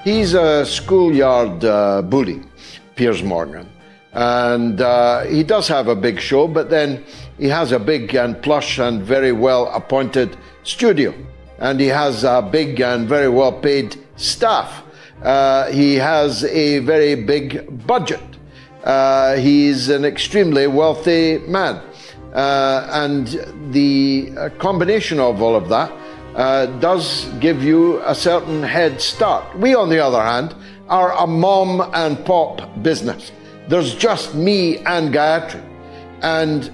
He's a schoolyard bully, Piers Morgan. And he does have a big show, but then he has a big and plush and very well appointed studio. And he has a big and very well paid staff. He has a very big budget. He's an extremely wealthy man. And the combination of all of that does give you a certain head start. We, on the other hand, are a mom and pop business. There's just me and Gayatri. And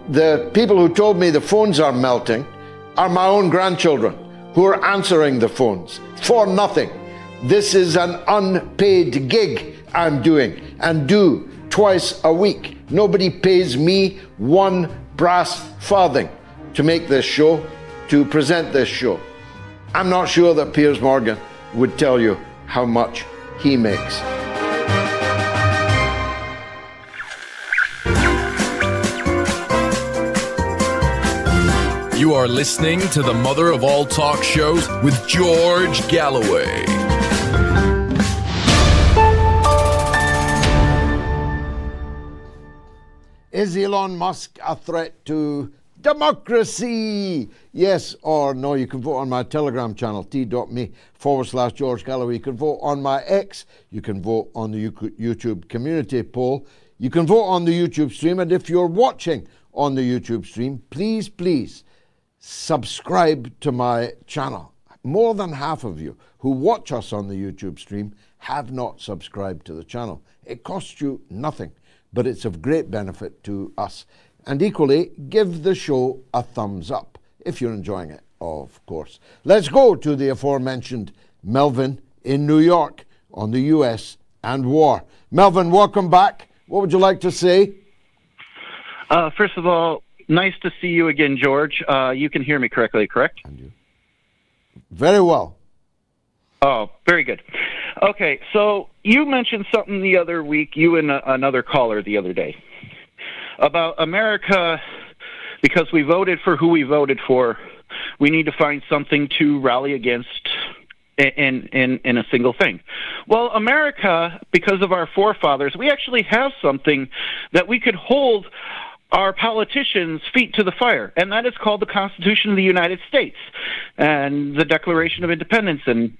the people who told me the phones are melting are my own grandchildren who are answering the phones for nothing. This is an unpaid gig I'm doing, and do twice a week. Nobody pays me one brass farthing to make this show, to present this show. I'm not sure that Piers Morgan would tell you how much he makes. You are listening to the mother of all talk shows with George Galloway. Is Elon Musk a threat to democracy? Yes or no? You can vote on my Telegram channel, t.me/George Galloway. You can vote on my X. You can vote on the YouTube community poll. You can vote on the YouTube stream. And if you're watching on the YouTube stream, please subscribe to my channel. More than half of you who watch us on the YouTube stream have not subscribed to the channel. It costs you nothing, but it's of great benefit to us. And equally, give the show a thumbs up if you're enjoying it, of course. Let's go to the aforementioned Melvin in New York on the US and war. Melvin, welcome back. What would you like to say? First of all, nice to see you again, George. You can hear me correctly, correct? And you. Very well. Oh, very good. Okay, so you mentioned something the other week, you and another caller the other day, about America, because we voted for who we voted for, we need to find something to rally against in a single thing. Well, America, because of our forefathers, we actually have something that we could hold our politicians' feet to the fire, and that is called the Constitution of the United States and the Declaration of Independence and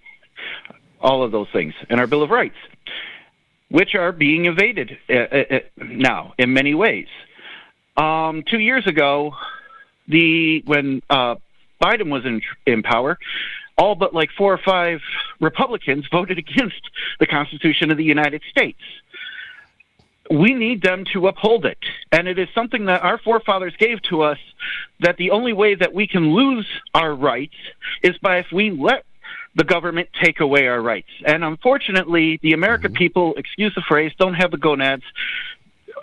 all of those things, and our Bill of Rights, which are being evaded now in many ways. 2 years ago, when Biden was in power, all but like 4 or 5 Republicans voted against the Constitution of the United States. We need them to uphold it. And it is something that our forefathers gave to us, that the only way that we can lose our rights is by if we let the government take away our rights. And unfortunately, the American people, excuse the phrase, don't have the gonads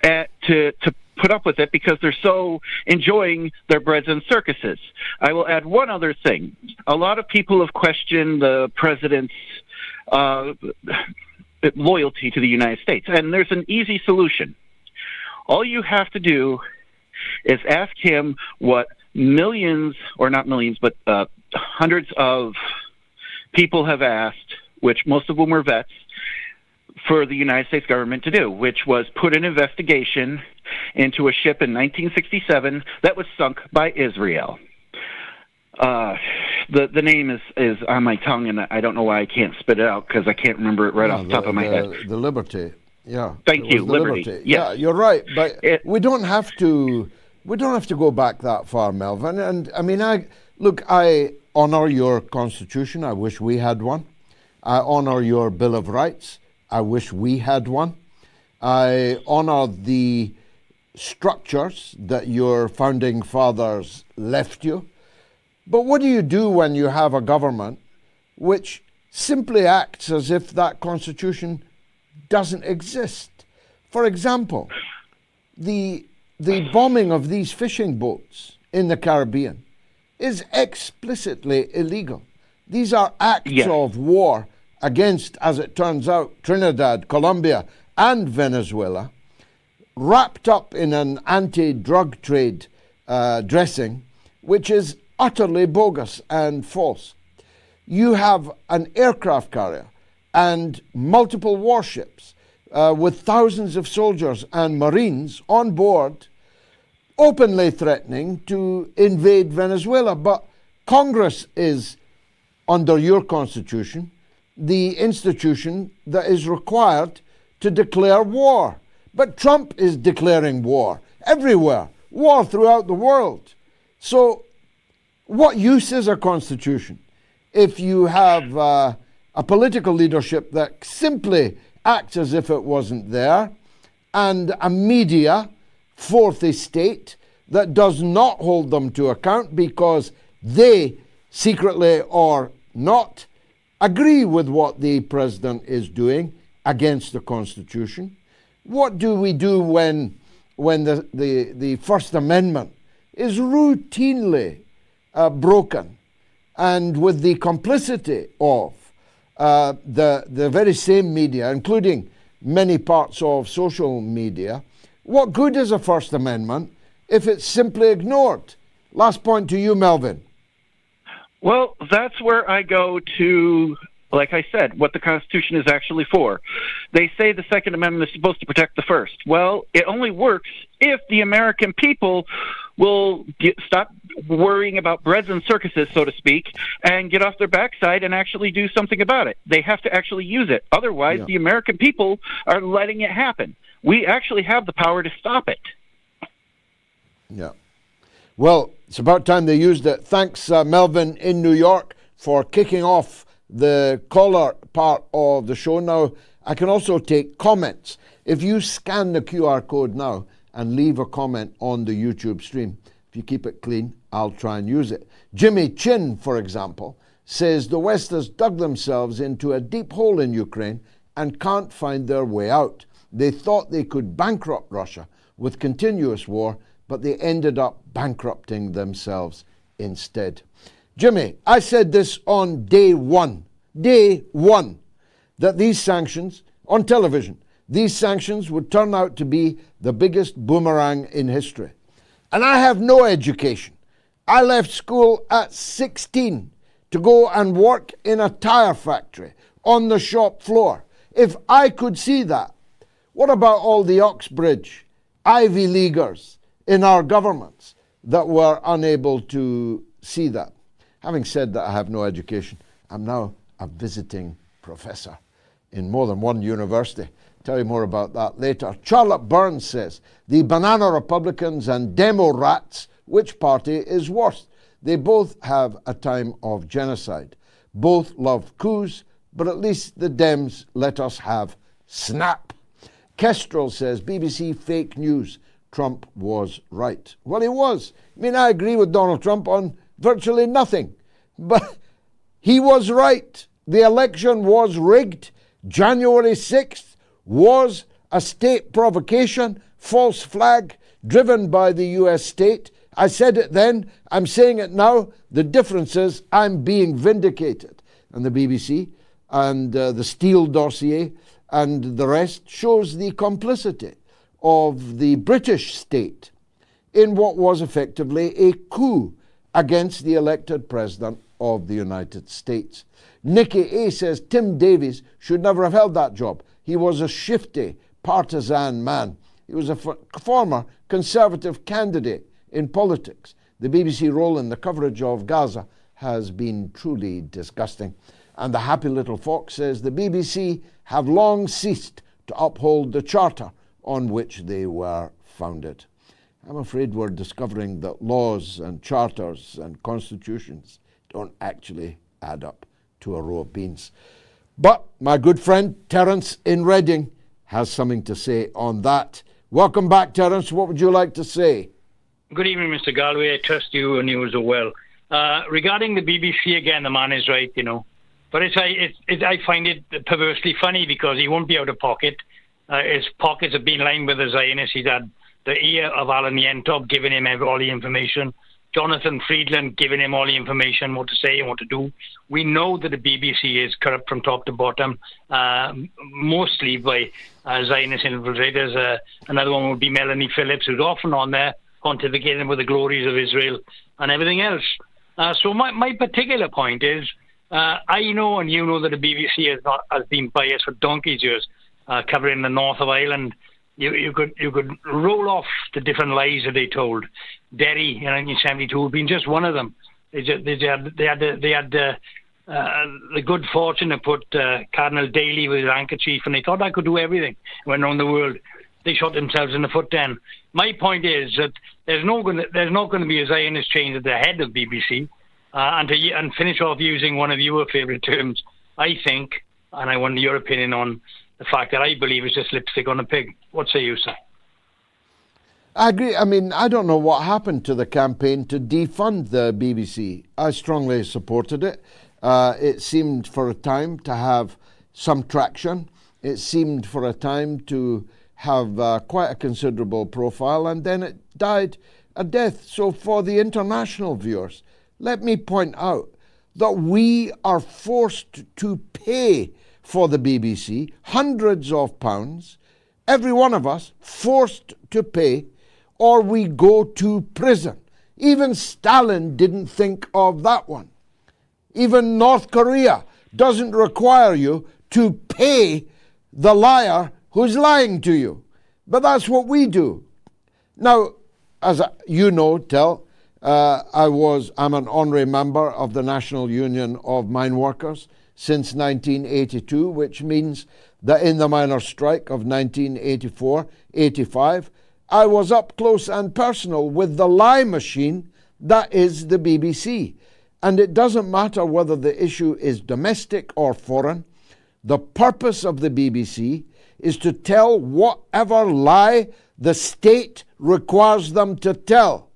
to put up with it, because they're so enjoying their breads and circuses. I will add one other thing. A lot of people have questioned the president's loyalty to the United States, and there's an easy solution. All you have to do is ask him what millions, or not millions, but hundreds of people have asked, which most of them were vets, for the United States government to do, which was put an investigation into a ship in 1967 that was sunk by Israel. The name is on my tongue, and I don't know why I can't spit it out, because I can't remember it right off the top of my head. The Liberty, yeah. Thank you, Liberty. Yes. Yeah, you're right, but we don't have to go back that far, Melvin. And I mean, I honor your Constitution. I wish we had one. I honor your Bill of Rights. I wish we had one. I honor the structures that your founding fathers left you. But what do you do when you have a government which simply acts as if that Constitution doesn't exist? For example, the bombing of these fishing boats in the Caribbean is explicitly illegal. These are acts of war against, as it turns out, Trinidad, Colombia, and Venezuela, wrapped up in an anti-drug trade dressing, which is utterly bogus and false. You have an aircraft carrier and multiple warships with thousands of soldiers and Marines on board, openly threatening to invade Venezuela. But Congress is, under your Constitution, the institution that is required to declare war. But Trump is declaring war everywhere, war throughout the world. So what use is a constitution if you have a political leadership that simply acts as if it wasn't there, and a media, fourth estate, that does not hold them to account because they, secretly or not, agree with what the president is doing against the Constitution? What do we do when the First Amendment is routinely broken, and with the complicity of the very same media, including many parts of social media? What good is a First Amendment if it's simply ignored? Last point to you, Melvin. Well, that's where I go to, like I said, what the Constitution is actually for. They say the Second Amendment is supposed to protect the First. Well, it only works if the American people will stop worrying about breads and circuses, so to speak, and get off their backside and actually do something about it. They have to actually use it. Otherwise, the American people are letting it happen. We actually have the power to stop it. Yeah. Well, it's about time they used it. Thanks, Melvin in New York, for kicking off the caller part of the show. Now, I can also take comments. If you scan the QR code now and leave a comment on the YouTube stream, if you keep it clean, I'll try and use it. Jimmy Chin, for example, says the West has dug themselves into a deep hole in Ukraine and can't find their way out. They thought they could bankrupt Russia with continuous war, but they ended up bankrupting themselves instead. Jimmy, I said this on day one, that these sanctions, on television, these sanctions would turn out to be the biggest boomerang in history. And I have no education. I left school at 16 to go and work in a tire factory on the shop floor. If I could see that, what about all the Oxbridge Ivy Leaguers in our governments that were unable to see that? Having said that, I have no education. I'm now a visiting professor in more than one university. Tell you more about that later. Charlotte Burns says, the banana Republicans and demo rats, which party is worse? They both have a time of genocide. Both love coups, but at least the Dems let us have snap. Kestrel says, BBC fake news. Trump was right. Well, he was. I mean, I agree with Donald Trump on virtually nothing, but he was right. The election was rigged. January 6th was a state provocation, false flag, driven by the US state. I said it then, I'm saying it now. The difference is I'm being vindicated. And the BBC and the Steele dossier and the rest shows the complicity of the British state in what was effectively a coup against the elected president of the United States. Nikki A says Tim Davies should never have held that job. He was a shifty, partisan man. He was a former Conservative candidate in politics. The BBC role in the coverage of Gaza has been truly disgusting. And the happy little fox says the BBC have long ceased to uphold the charter on which they were founded. I'm afraid we're discovering that laws and charters and constitutions don't actually add up to a row of beans. But my good friend Terence in Reading has something to say on that. Welcome back, Terence. What would you like to say? Good evening, Mr. Galloway. I trust you and you as well. Regarding the BBC, again, the man is right, you know. But I find it perversely funny because he won't be out of pocket. His pockets have been lined with the Zionists. He's had the ear of Alan Yentop giving him all the information. Jonathan Friedland giving him all the information, what to say and what to do. We know that the BBC is corrupt from top to bottom, mostly by Zionist infiltrators. Another one would be Melanie Phillips, who's often on there, pontificating with the glories of Israel and everything else. So my particular point is, I know and you know that the BBC has been biased for donkey's years, covering the north of Ireland. You could roll off the different lies that they told. Derry in 1972 being just one of them. They had the good fortune to put Cardinal Daly with his handkerchief, and they thought I could do everything. Went around the world. They shot themselves in the foot then. My point is that there's not going to be a Zionist change at the head of BBC. And finish off using one of your favourite terms, I think, and I want your opinion on the fact that I believe it's just lipstick on a pig. What say you, sir? I agree. I mean, I don't know what happened to the campaign to defund the BBC. I strongly supported it. It seemed for a time to have some traction. It seemed for a time to have quite a considerable profile, and then it died a death. So for the international viewers, let me point out that we are forced to pay for the BBC hundreds of pounds, every one of us forced to pay, or we go to prison. Even Stalin didn't think of that one. Even North Korea doesn't require you to pay the liar who's lying to you. But that's what we do. Now, as you know, Tel, I'm an honorary member of the National Union of Mine Workers since 1982, which means that in the miners' strike of 1984-85, I was up close and personal with the lie machine that is the BBC. And it doesn't matter whether the issue is domestic or foreign. The purpose of the BBC is to tell whatever lie the state requires them to tell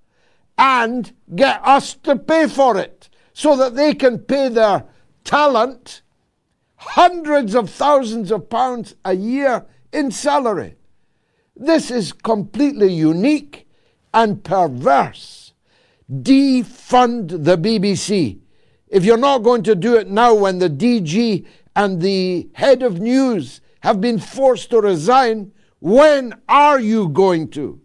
and get us to pay for it so that they can pay their talent hundreds of thousands of pounds a year in salary. This is completely unique and perverse. Defund the BBC. If you're not going to do it now when the DG and the head of news have been forced to resign, when are you going to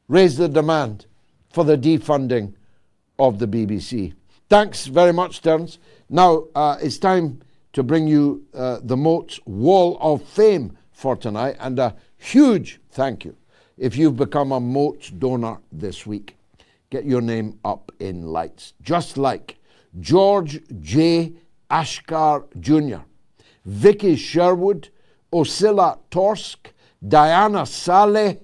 raise the demand for the defunding of the BBC? Thanks very much, Terence. Now it's time to bring you the MOATS Wall of Fame for tonight, and a huge thank you if you've become a MOATS donor this week. Get your name up in lights, just like George J. Ashkar Jr., Vicky Sherwood, Oscilla Torsk, Diana Saleh,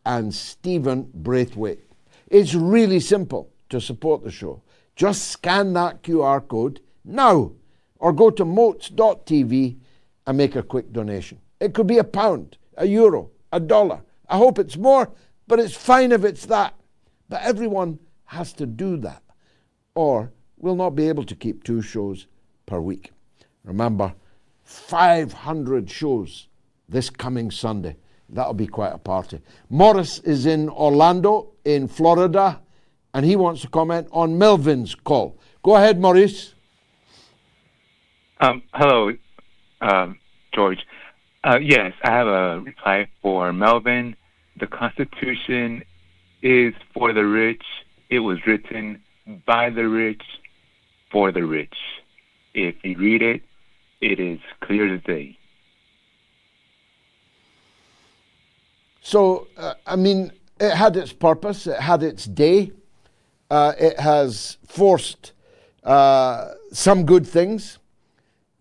and Stephen Braithwaite. It's really simple to support the show. Just scan that QR code now or go to moats.tv and make a quick donation. It could be £1, €1, $1. I hope it's more, but it's fine if it's that. But everyone has to do that, or we'll not be able to keep 2 shows per week. Remember, 500 shows this coming Sunday. That'll be quite a party. Morris is in Orlando, in Florida, and he wants to comment on Melvin's call. Go ahead, Maurice. Hello, George. Yes, I have a reply for Melvin. The Constitution is for the rich. It was written by the rich. for the rich. If you read it, it is clear as day. So, I mean, it had its purpose, it had its day. It has forced some good things,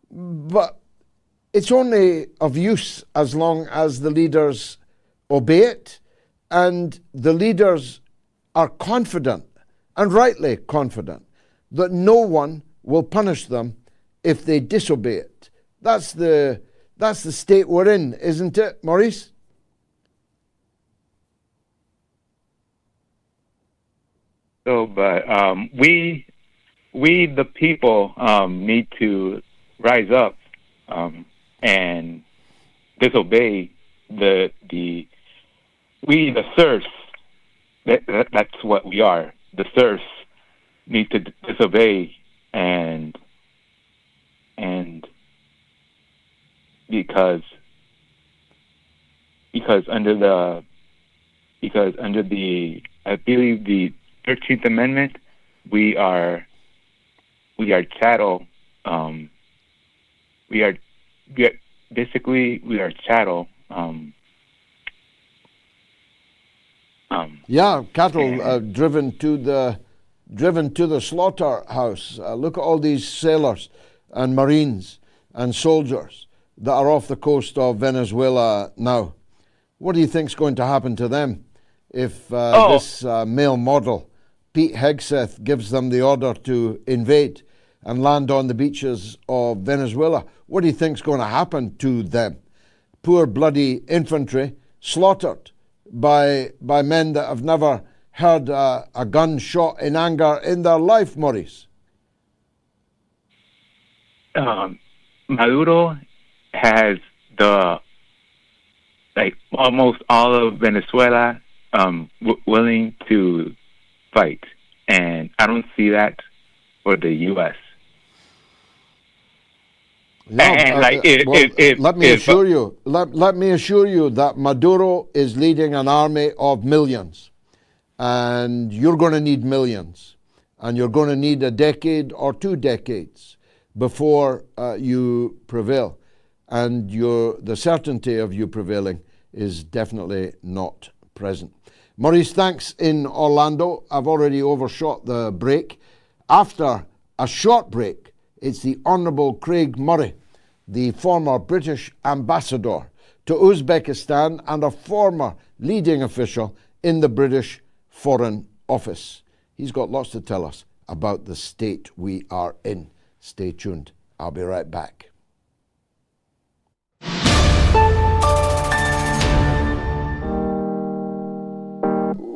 but it's only of use as long as the leaders obey it, and the leaders are confident, and rightly confident, that no one will punish them if they disobey it. That's the state we're in, isn't it, Maurice? So, but we the people need to rise up and disobey the serfs. That's what we are. The serfs need to disobey and because under the I believe the 13th Amendment, we are chattel. We are chattel. Cattle driven to the slaughterhouse. Look at all these sailors and Marines and soldiers that are off the coast of Venezuela now. What do you think's going to happen to them if this male model, Pete Hegseth, gives them the order to invade and land on the beaches of Venezuela? What do you think's going to happen to them? Poor bloody infantry slaughtered by men that have never heard a gun shot in anger in their life, Maurice. Maduro has almost all of Venezuela willing to fight, and I don't see that for the U.S. No, let me assure you that Maduro is leading an army of millions, and you're going to need millions, and you're going to need a decade or 2 decades before you prevail, and the certainty of you prevailing is definitely not present. Maurice, thanks in Orlando. I've already overshot the break. After a short break, it's the Honourable Craig Murray, the former British ambassador to Uzbekistan and a former leading official in the British Foreign Office. He's got lots to tell us about the state we are in. Stay tuned. I'll be right back.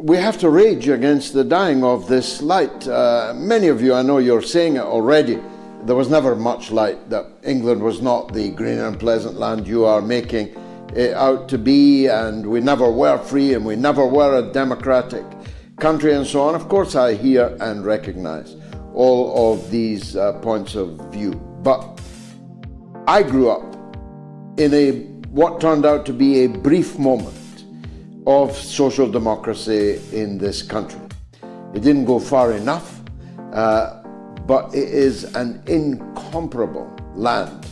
We have to rage against the dying of this light. Many of you, I know you're saying it already, there was never much light, that England was not the green and pleasant land you are making it out to be, and we never were free, and we never were a democratic country, and so on. Of course, I hear and recognize all of these points of view. But I grew up in what turned out to be a brief moment of social democracy in this country. It didn't go far enough, but it is an incomparable land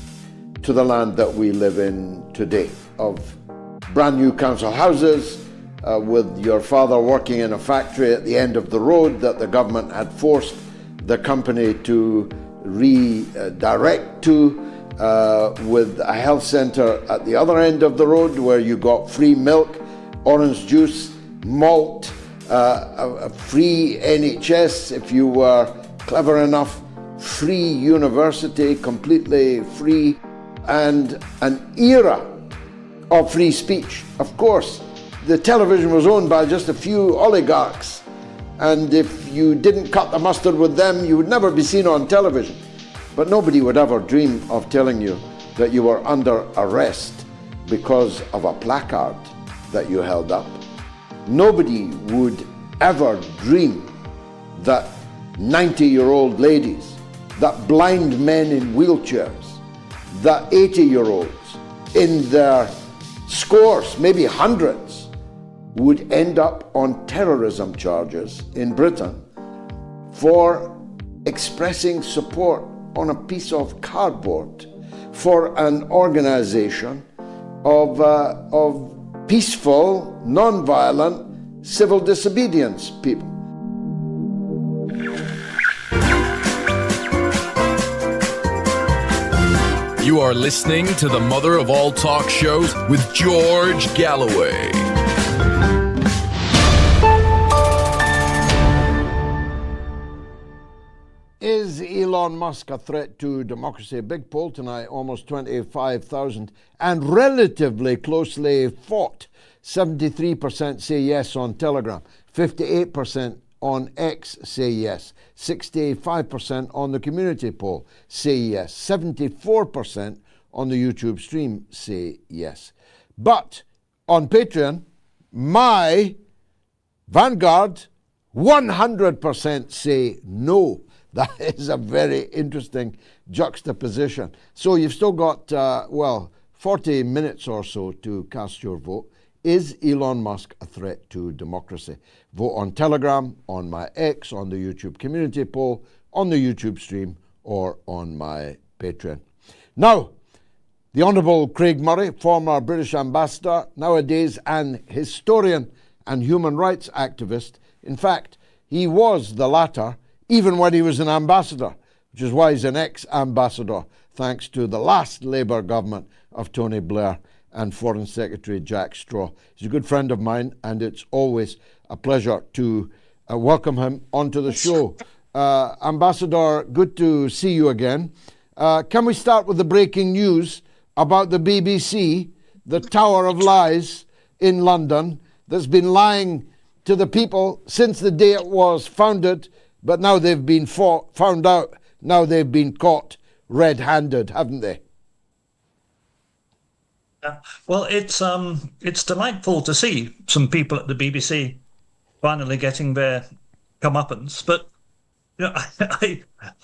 to the land that we live in today, of brand new council houses, with your father working in a factory at the end of the road that the government had forced the company to redirect to, with a health centre at the other end of the road where you got free milk, orange juice, malt, a free NHS if you were clever enough, free university, completely free, and an era of free speech. Of course, the television was owned by just a few oligarchs, and if you didn't cut the mustard with them, you would never be seen on television. But nobody would ever dream of telling you that you were under arrest because of a placard that you held up. Nobody would ever dream that 90-year-old ladies, that blind men in wheelchairs, that 80-year-olds in their scores, maybe hundreds, would end up on terrorism charges in Britain for expressing support on a piece of cardboard for an organization of peaceful, non-violent, civil disobedience people. You are listening to the mother of all talk shows with George Galloway. Is Elon Musk a threat to democracy? A big poll tonight, almost 25,000, and relatively closely fought. 73% say yes on Telegram, 58% on X say yes, 65% on the community poll say yes, 74% on the YouTube stream say yes. But on Patreon, my Vanguard 100% say no. That is a very interesting juxtaposition. So you've still got, 40 minutes or so to cast your vote. Is Elon Musk a threat to democracy? Vote on Telegram, on my X, on the YouTube community poll, on the YouTube stream, or on my Patreon. Now, the Honourable Craig Murray, former British ambassador, nowadays an historian and human rights activist. In fact, he was the latter even when he was an ambassador, which is why he's an ex-ambassador, thanks to the last Labour government of Tony Blair and Foreign Secretary Jack Straw. He's a good friend of mine, and it's always a pleasure to welcome him onto the show. Ambassador, good to see you again. Can we start with the breaking news about the BBC, the Tower of Lies in London, that's been lying to the people since the day it was founded, but now they've been found out, now they've been caught red-handed, haven't they? Well, it's delightful to see some people at the BBC finally getting their comeuppance, but you know,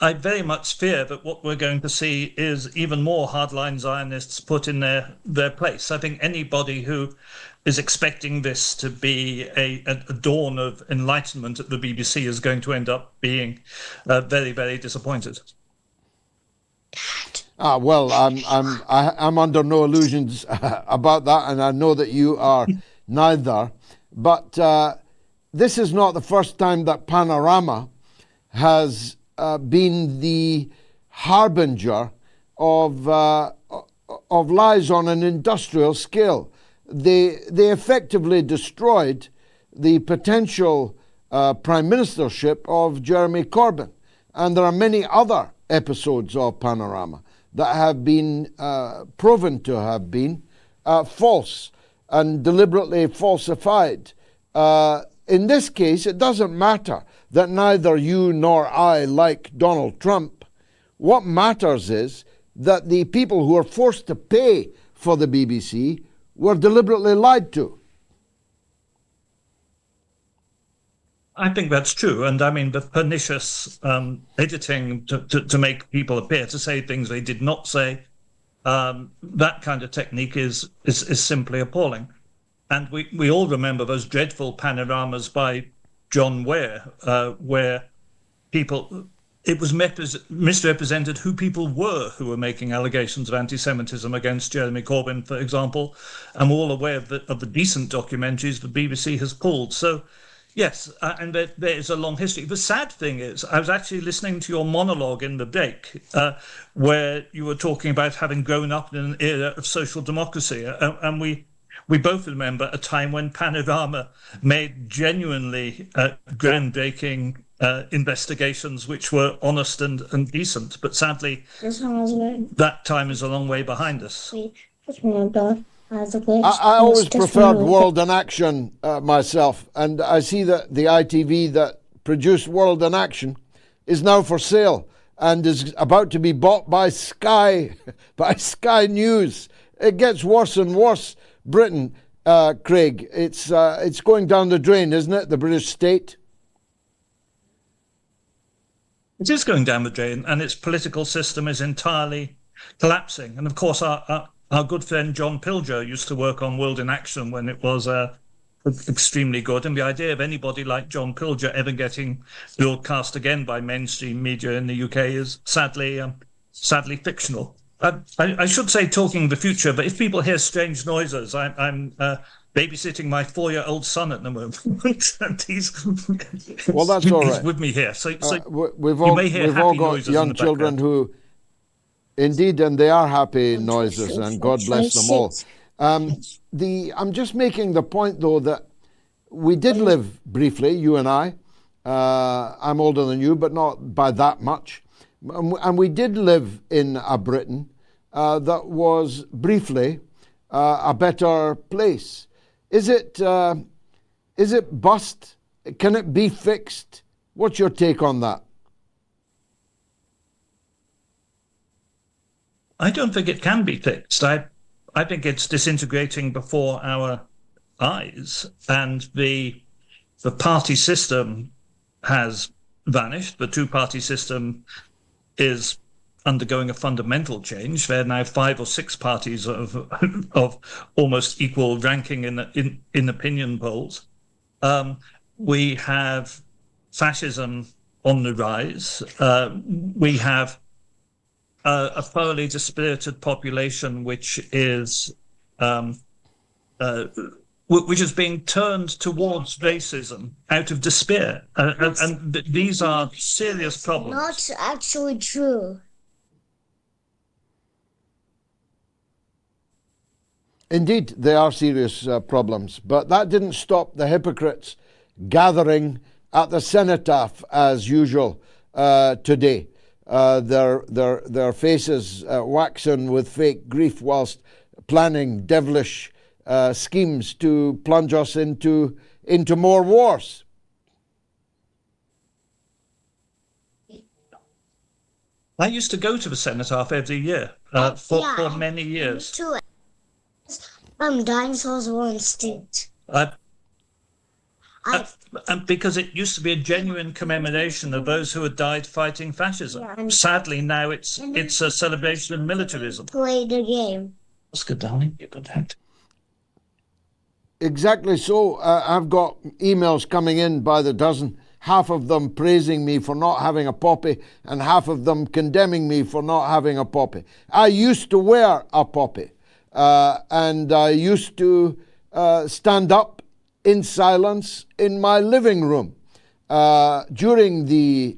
I very much fear that what we're going to see is even more hardline Zionists put in their place. I think anybody who is expecting this to be a dawn of enlightenment at the BBC is going to end up being very, very disappointed. Well, I'm under no illusions about that, and I know that you are neither. But this is not the first time that Panorama has been the harbinger of lies on an industrial scale. They effectively destroyed the potential prime ministership of Jeremy Corbyn, and there are many other episodes of Panorama that have been proven to have been false and deliberately falsified. In this case, it doesn't matter that neither you nor I like Donald Trump. What matters is that the people who are forced to pay for the BBC were deliberately lied to. I think that's true. And I mean, the pernicious editing to make people appear to say things they did not say, that kind of technique is simply appalling. And we all remember those dreadful panoramas by John Ware, where it was misrepresented who people were who were making allegations of anti-Semitism against Jeremy Corbyn, for example. And we're all aware of the decent documentaries the BBC has pulled. So, yes, and there is a long history. The sad thing is, I was actually listening to your monologue in the break, where you were talking about having grown up in an era of social democracy. And we both remember a time when Panorama made genuinely groundbreaking investigations which were honest and decent. But sadly, that time is a long way behind us. I always preferred World in Action myself, and I see that the ITV that produced World in Action is now for sale and is about to be bought by Sky News. It gets worse and worse. Britain, Craig, it's going down the drain, isn't it? The British state. It is going down the drain, and its political system is entirely collapsing. And of course, our good friend John Pilger used to work on World in Action when it was extremely good. And the idea of anybody like John Pilger ever getting broadcast again by mainstream media in the UK is sadly fictional. I should say, talking of the future, but if people hear strange noises, I'm babysitting my 4-year-old son at the moment. And well, that's all right. He's with me here. So we've all got young children who, indeed, and they are happy noises, and God bless them all. I'm just making the point, though, that we did live briefly, you and I. I'm older than you, but not by that much. And we did live in a Britain that was briefly a better place. Is it bust? Can it be fixed? What's your take on that? I don't think it can be fixed. I think it's disintegrating before our eyes, and the party system has vanished. The two-party system is undergoing a fundamental change. There are now 5 or 6 parties of almost equal ranking in opinion polls. We have fascism on the rise. We have a thoroughly dispirited population, which is being turned towards racism out of despair, and these are serious problems. Not actually true. Indeed, they are serious problems, but that didn't stop the hypocrites gathering at the cenotaph as usual today. Their faces waxen with fake grief whilst planning devilish schemes to plunge us into more wars. I used to go to the cenotaph every year for many years. Me too. Dinosaurs were extinct. And because it used to be a genuine commemoration of those who had died fighting fascism. Yeah, sadly, now it's a celebration of militarism. Play the game. Oscar, darling, you got that. Exactly so. I've got emails coming in by the dozen, half of them praising me for not having a poppy and half of them condemning me for not having a poppy. I used to wear a poppy and I used to stand up in silence in my living room during the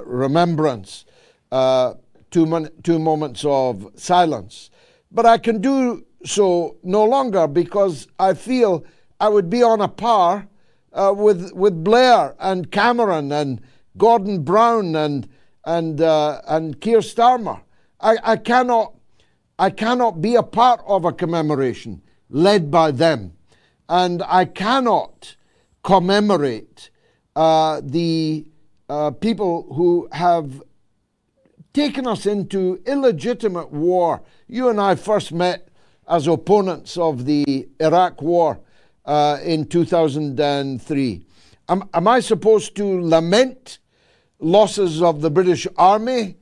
remembrance, 2 moments of silence. But I can do so no longer because I feel I would be on a par with Blair and Cameron and Gordon Brown and Keir Starmer. I cannot be a part of a commemoration led by them. And I cannot commemorate the people who have taken us into illegitimate war. You and I first met as opponents of the Iraq war in 2003. Am I supposed to lament losses of the British Army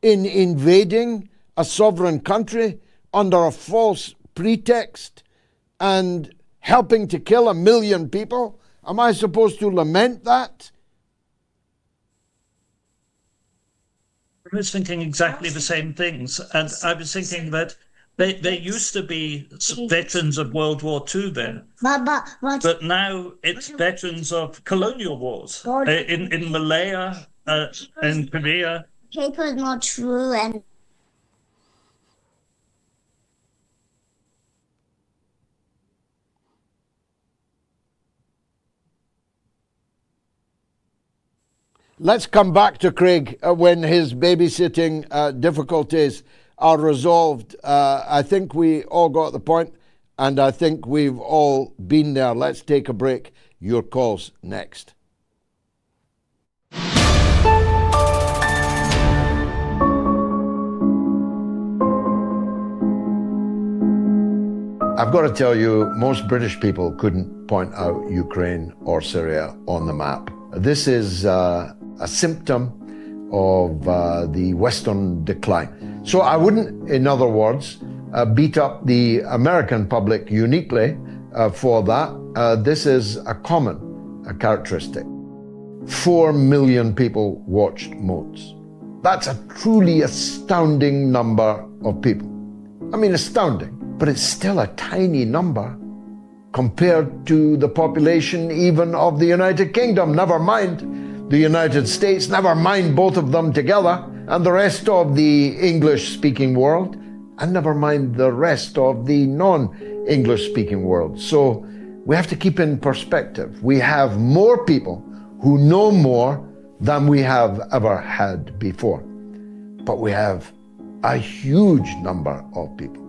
in invading a sovereign country under a false pretext and helping to kill 1 million people? Am I supposed to lament that? I was thinking exactly the same things. And I was thinking that there used to be veterans of World War II then. But now it's veterans of colonial wars. In Malaya, in Korea. Paper is not true and Let's come back to Craig when his babysitting difficulties are resolved. I think we all got the point, and I think we've all been there. Let's take a break. Your calls next. I've got to tell you, most British people couldn't point out Ukraine or Syria on the map. This is a symptom of the Western decline. So I wouldn't, in other words, beat up the American public uniquely for that. This is a common characteristic. 4 million people watched MOATS. That's a truly astounding number of people. I mean, astounding, but it's still a tiny number compared to the population even of the United Kingdom, never mind the United States, never mind both of them together, and the rest of the English-speaking world, and never mind the rest of the non-English-speaking world. So we have to keep in perspective. We have more people who know more than we have ever had before. But we have a huge number of people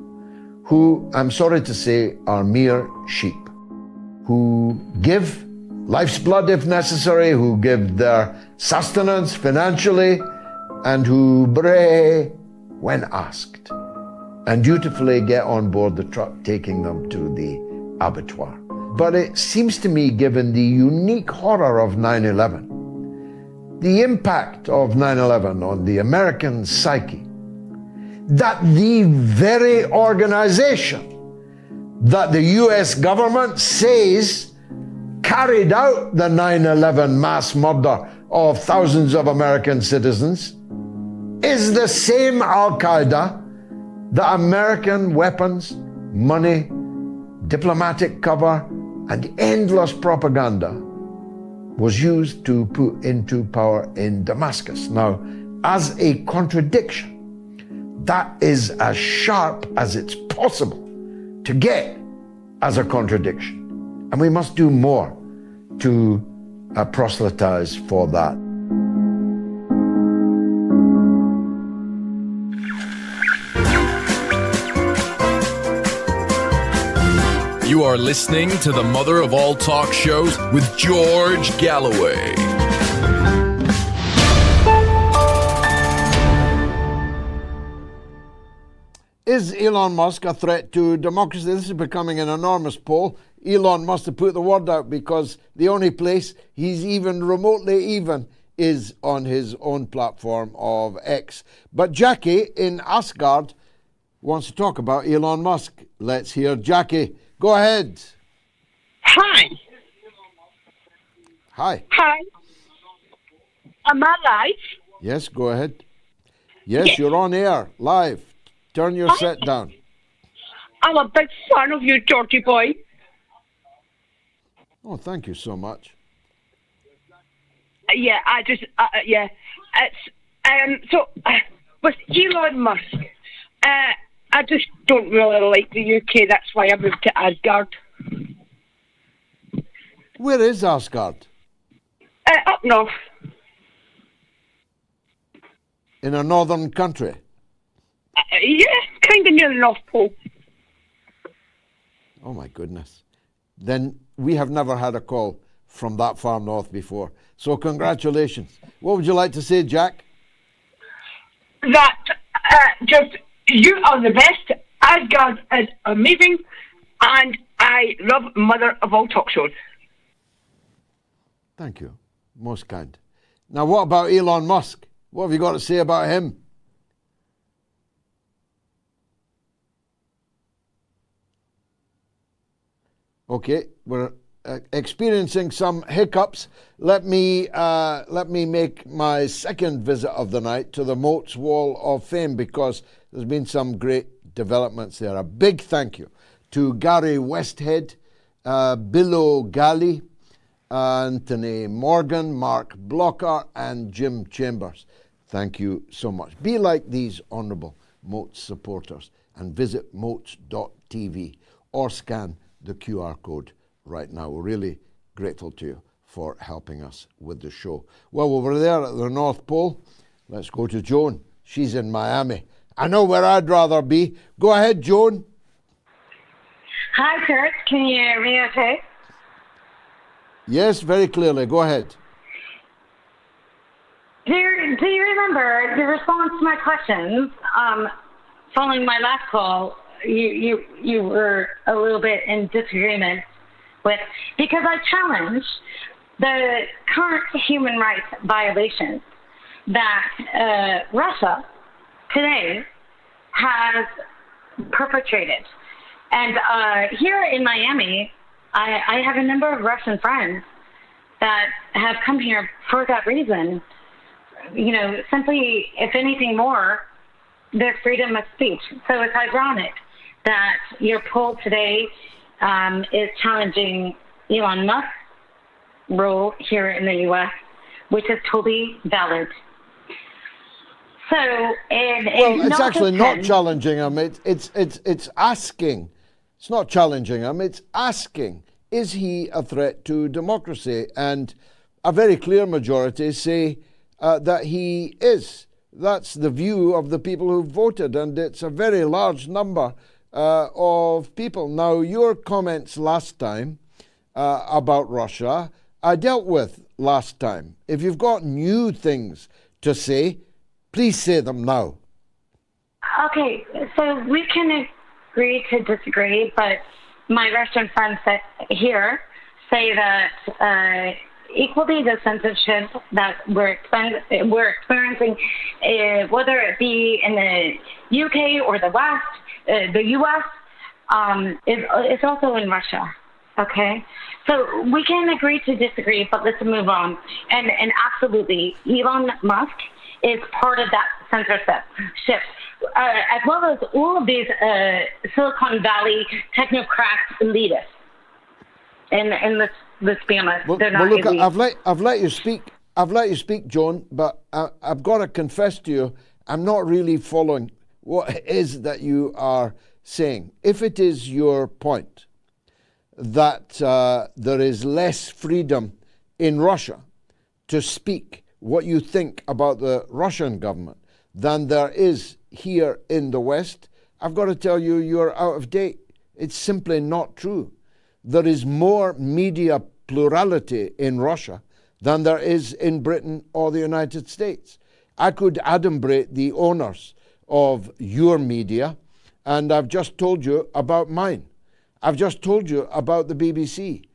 who, I'm sorry to say, are mere sheep, who give life's blood if necessary, who give their sustenance financially, and who bray when asked, and dutifully get on board the truck taking them to the abattoir. But it seems to me, given the unique horror of 9/11, the impact of 9/11 on the American psyche, that the very organization that the US government says carried out the 9/11 mass murder of thousands of American citizens is the same Al-Qaeda that American weapons, money, diplomatic cover, and endless propaganda was used to put into power in Damascus. Now, as a contradiction, that is as sharp as it's possible to get as a contradiction. And we must do more to proselytize for that. You are listening to the mother of all talk shows with George Galloway. Is Elon Musk a threat to democracy? This is becoming an enormous poll. Elon must have put the word out, because the only place he's even remotely even is on his own platform of X. But Jackie in Asgard wants to talk about Elon Musk. Let's hear Jackie. Go ahead. Hi. Hi. Hi. Am I live? Yes, go ahead. Yes, you're on air, live. Turn your set down. I'm a big fan of you, Georgie boy. Oh, thank you so much. Yeah, it's so with Elon Musk, I just don't really like the UK. That's why I moved to Asgard. Where is Asgard? Up north. In a northern country? Yeah, kind of near the North Pole. Oh my goodness. Then we have never had a call from that far north before. So congratulations. What would you like to say, Jack? That just you are the best. Asgard is amazing, and I love mother of all talk shows. Thank you. Most kind. Now, what about Elon Musk? What have you got to say about him? Okay, we're experiencing some hiccups. Let me make my second visit of the night to the MOATS Wall of Fame, because there's been some great developments there. A big thank you to Gary Westhead, Billo Galli, Anthony Morgan, Mark Blocker, and Jim Chambers. Thank you so much. Be like these honourable MOATS supporters and visit moats.tv or scan the QR code right now. We're really grateful to you for helping us with the show. Well, over there at the North Pole, let's go to Joan. She's in Miami. I know where I'd rather be. Go ahead, Joan. Hi, Kurt. Can you hear me okay? Yes, very clearly. Go ahead. Do you remember the response to my questions following my last call? You were a little bit in disagreement with, because I challenged the current human rights violations that Russia today has perpetrated And here in Miami, I have a number of Russian friends that have come here for that reason. You know, simply, if anything more, their freedom of speech. So it's ironic that your poll today is challenging Elon Musk's role here in the U.S., which is totally valid. So, it's actually not challenging him. It's asking. It's not challenging him. It's asking: is he a threat to democracy? And a very clear majority say that he is. That's the view of the people who voted, and it's a very large number of people. Now, your comments last time about Russia, I dealt with last time. If you've got new things to say, please say them now. Okay, so we can agree to disagree, but my Russian friends here say that equally the censorship that we're experiencing, whether it be in the UK or the West, the US, is also in Russia. Okay, so we can agree to disagree, but let's move on. And absolutely, Elon Musk is part of that censorship, as well as all of these Silicon Valley technocrats elitists. And let's be honest, they're not look, elite. I've let you speak. I've let you speak, Joan, but I've got to confess to you, I'm not really following what it is that you are saying. If it is your point that there is less freedom in Russia to speak what you think about the Russian government than there is here in the West, I've got to tell you, you're out of date. It's simply not true. There is more media plurality in Russia than there is in Britain or the United States. I could adumbrate the owners of your media, and I've just told you about mine. I've just told you about the BBC,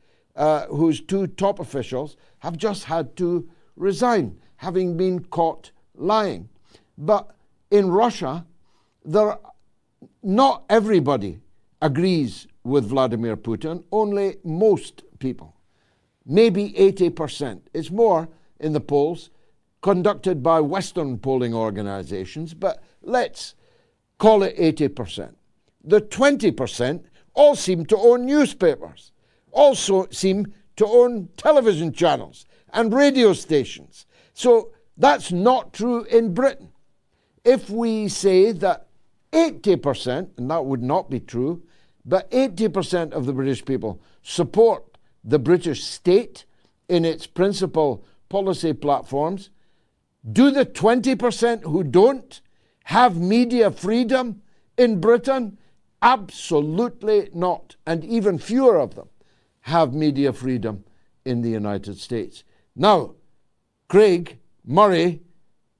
whose two top officials have just had to resign, having been caught lying. But in Russia, not everybody agrees with Vladimir Putin, only most people. Maybe 80%. It's more in the polls conducted by Western polling organizations, but let's call it 80%. The 20% all seem to own newspapers, also seem to own television channels and radio stations. So that's not true in Britain. If we say that 80%, and that would not be true, but 80% of the British people support the British state in its principal policy platforms, do the 20% who don't have media freedom in Britain? Absolutely not. And even fewer of them have media freedom in the United States. Now, Craig Murray,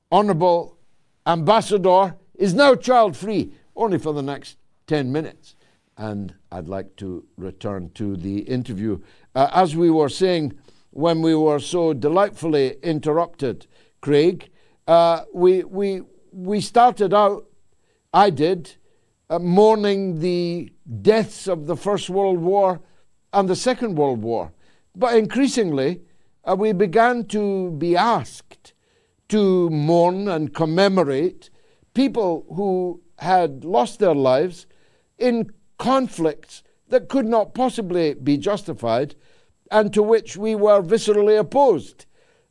Honourable Ambassador, is now child-free, only for the next 10 minutes. And I'd like to return to the interview. As we were saying when we were so delightfully interrupted, Craig, we started out, I did, mourning the deaths of the First World War and the Second World War. But increasingly, we began to be asked to mourn and commemorate people who had lost their lives in conflicts that could not possibly be justified and to which we were viscerally opposed.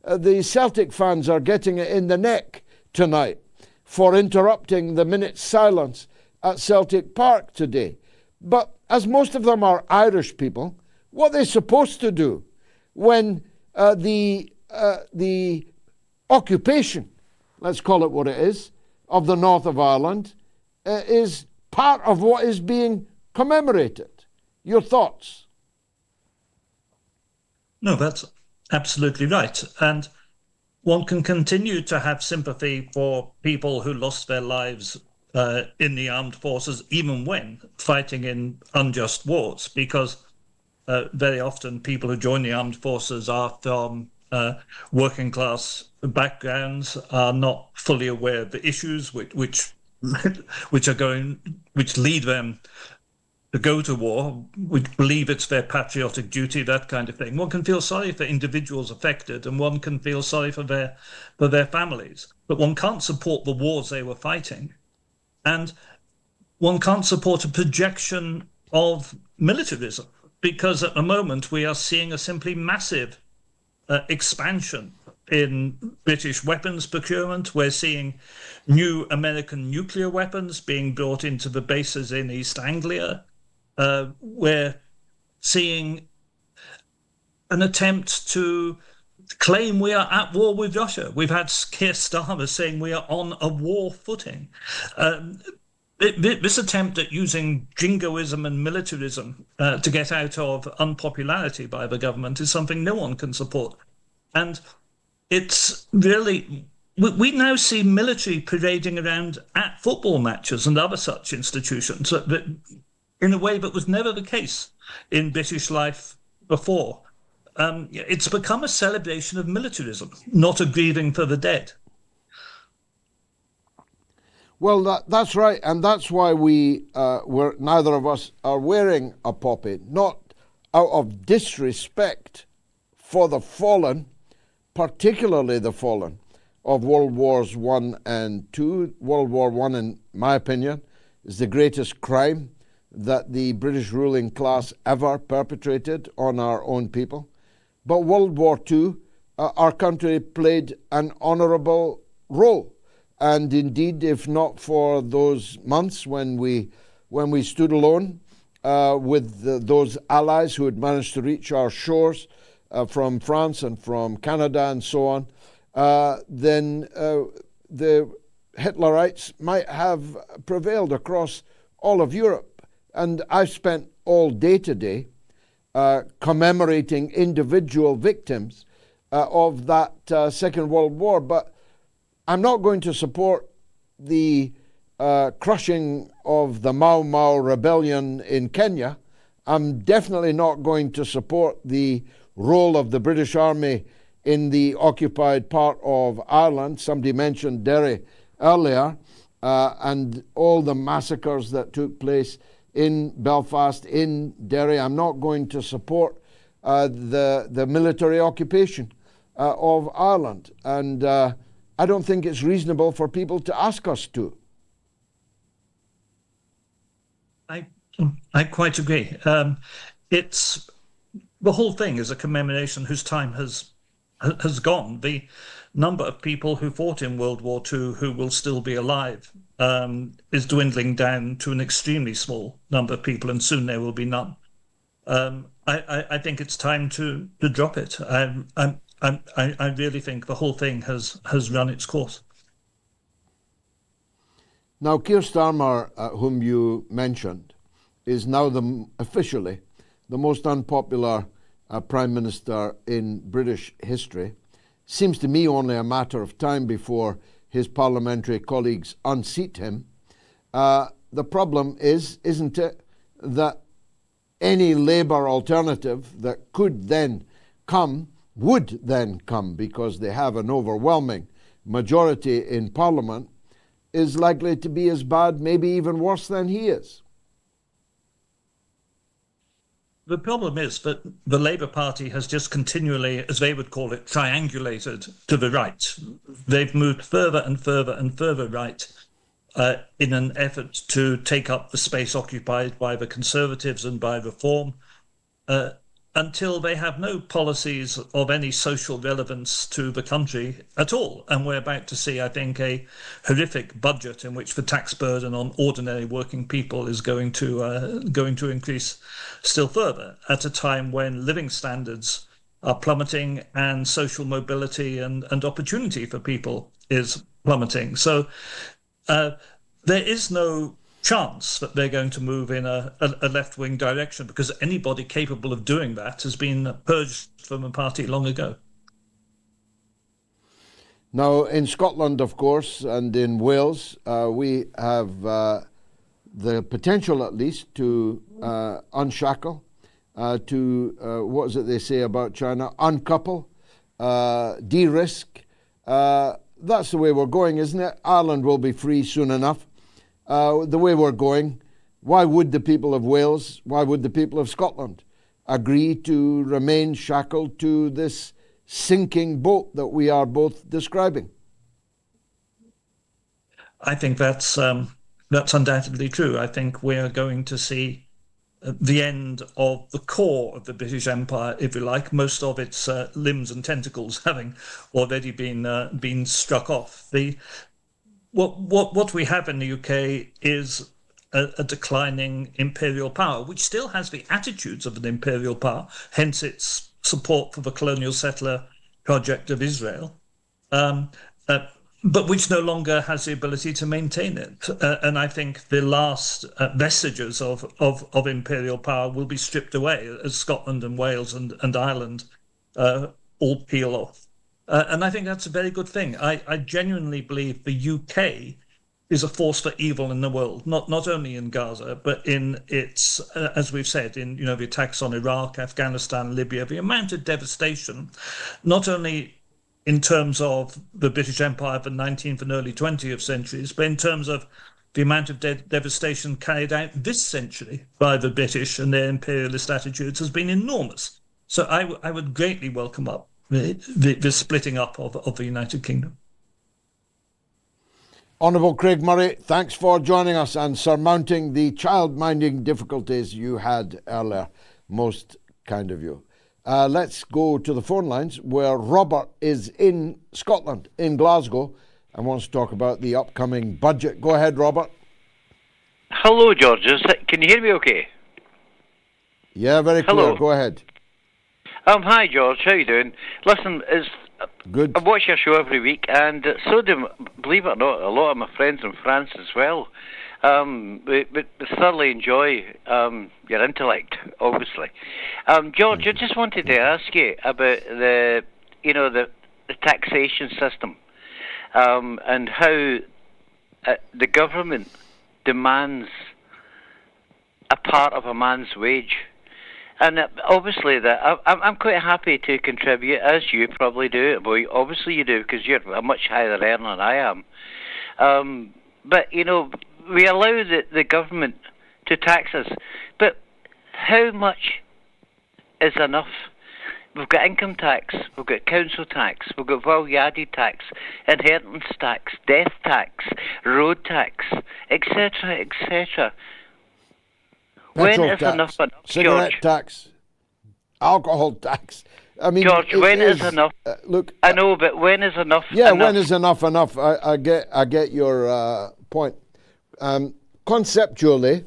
The Celtic fans are getting it in the neck tonight for interrupting the minute's silence at Celtic Park today. But as most of them are Irish people, what are they supposed to do when the occupation, let's call it what it is, of the north of Ireland is part of what is being commemorated? Your thoughts? No, that's absolutely right. And one can continue to have sympathy for people who lost their lives in the armed forces, even when fighting in unjust wars, because very often people who join the armed forces are from working class backgrounds, are not fully aware of the issues which lead them to go to war, would believe it's their patriotic duty, that kind of thing. One can feel sorry for individuals affected, and one can feel sorry for their families. But one can't support the wars they were fighting, and one can't support a projection of militarism, because at the moment we are seeing a simply massive expansion in British weapons procurement. We're seeing new American nuclear weapons being brought into the bases in East Anglia. We're seeing an attempt to claim we are at war with Russia. We've had Keir Starmer saying we are on a war footing. This attempt at using jingoism and militarism to get out of unpopularity by the government is something no one can support. And it's really, we now see military parading around at football matches and other such institutions in a way that was never the case in British life before. It's become a celebration of militarism, not a grieving for the dead. Well, that's right, and that's why neither of us are wearing a poppy, not out of disrespect for the fallen, particularly the fallen of World Wars I and II. World War I, in my opinion, is the greatest crime that the British ruling class ever perpetrated on our own people. But World War II, our country played an honourable role. And indeed, if not for those months when we stood alone with those allies who had managed to reach our shores from France and from Canada and so on, then the Hitlerites might have prevailed across all of Europe. And I've spent all day today commemorating individual victims of that Second World War, but I'm not going to support the crushing of the Mau Mau rebellion in Kenya. I'm definitely not going to support the role of the British Army in the occupied part of Ireland. Somebody mentioned Derry earlier, and all the massacres that took place in Belfast, in Derry. I'm not going to support the military occupation of Ireland. And I don't think it's reasonable for people to ask us to. I quite agree. It's the whole thing is a commemoration whose time has gone. The number of people who fought in World War II who will still be alive is dwindling down to an extremely small number of people, and soon there will be none. I think it's time to drop it. I really think the whole thing has run its course. Now, Keir Starmer, whom you mentioned, is now officially the most unpopular Prime Minister in British history. Seems to me only a matter of time before his parliamentary colleagues unseat him. The problem is, isn't it, that any Labour alternative that could then come, would then come, because they have an overwhelming majority in Parliament, is likely to be as bad, maybe even worse than he is. The problem is that the Labour Party has just continually, as they would call it, triangulated to the right. They've moved further and further and further right in an effort to take up the space occupied by the Conservatives and by Reform, until they have no policies of any social relevance to the country at all. And we're about to see, I think, a horrific budget in which the tax burden on ordinary working people is going to increase still further at a time when living standards are plummeting and social mobility and opportunity for people is plummeting. So there is no chance that they're going to move in a left-wing direction, because anybody capable of doing that has been purged from the party long ago. Now, in Scotland, of course, and in Wales, we have the potential, at least, to unshackle, what is it they say about China? Uncouple, de-risk. That's the way we're going, isn't it? Ireland will be free soon enough. The way we're going, Why would the people of Wales, why would the people of Scotland agree to remain shackled to this sinking boat that we are both describing? I think that's undoubtedly true. I think we are going to see the end of the core of the British Empire, if you like, most of its limbs and tentacles having already been struck off. What we have in the UK is a declining imperial power, which still has the attitudes of an imperial power, hence its support for the colonial settler project of Israel, but which no longer has the ability to maintain it. And I think the last vestiges of imperial power will be stripped away as Scotland and Wales and Ireland all peel off. And I think that's a very good thing. I genuinely believe the UK is a force for evil in the world, not only in Gaza, but in its, as we've said, in the attacks on Iraq, Afghanistan, Libya, the amount of devastation, not only in terms of the British Empire of the 19th and early 20th centuries, but in terms of the amount of devastation carried out this century by the British and their imperialist attitudes has been enormous. So I would greatly welcome up the splitting up of the United Kingdom. Honourable Craig Murray, thanks for joining us and surmounting the child-minding difficulties you had earlier. Most kind of you. Let's go to the phone lines where Robert is in Scotland, in Glasgow, and wants to talk about the upcoming budget. Go ahead, Robert. Hello, George. Can you hear me okay? Yeah, very clear. Hello. Go ahead. Hi, George. How you doing? Listen, good. I watch your show every week, and so do, believe it or not, a lot of my friends in France as well. We thoroughly enjoy your intellect, obviously. George, I just wanted to ask you about the taxation system and how the government demands a part of a man's wage. And obviously, that I'm quite happy to contribute, as you probably do. Well, obviously you do, because you're a much higher earner than I am. But, we allow the government to tax us. But how much is enough? We've got income tax, we've got council tax, we've got value-added tax, inheritance tax, death tax, road tax, etc., etc. When is enough enough, cigarette George? tax, alcohol tax. I mean, George, when is enough? Look, I know, but when is enough? Yeah, enough? when is enough enough? I get your point. Conceptually,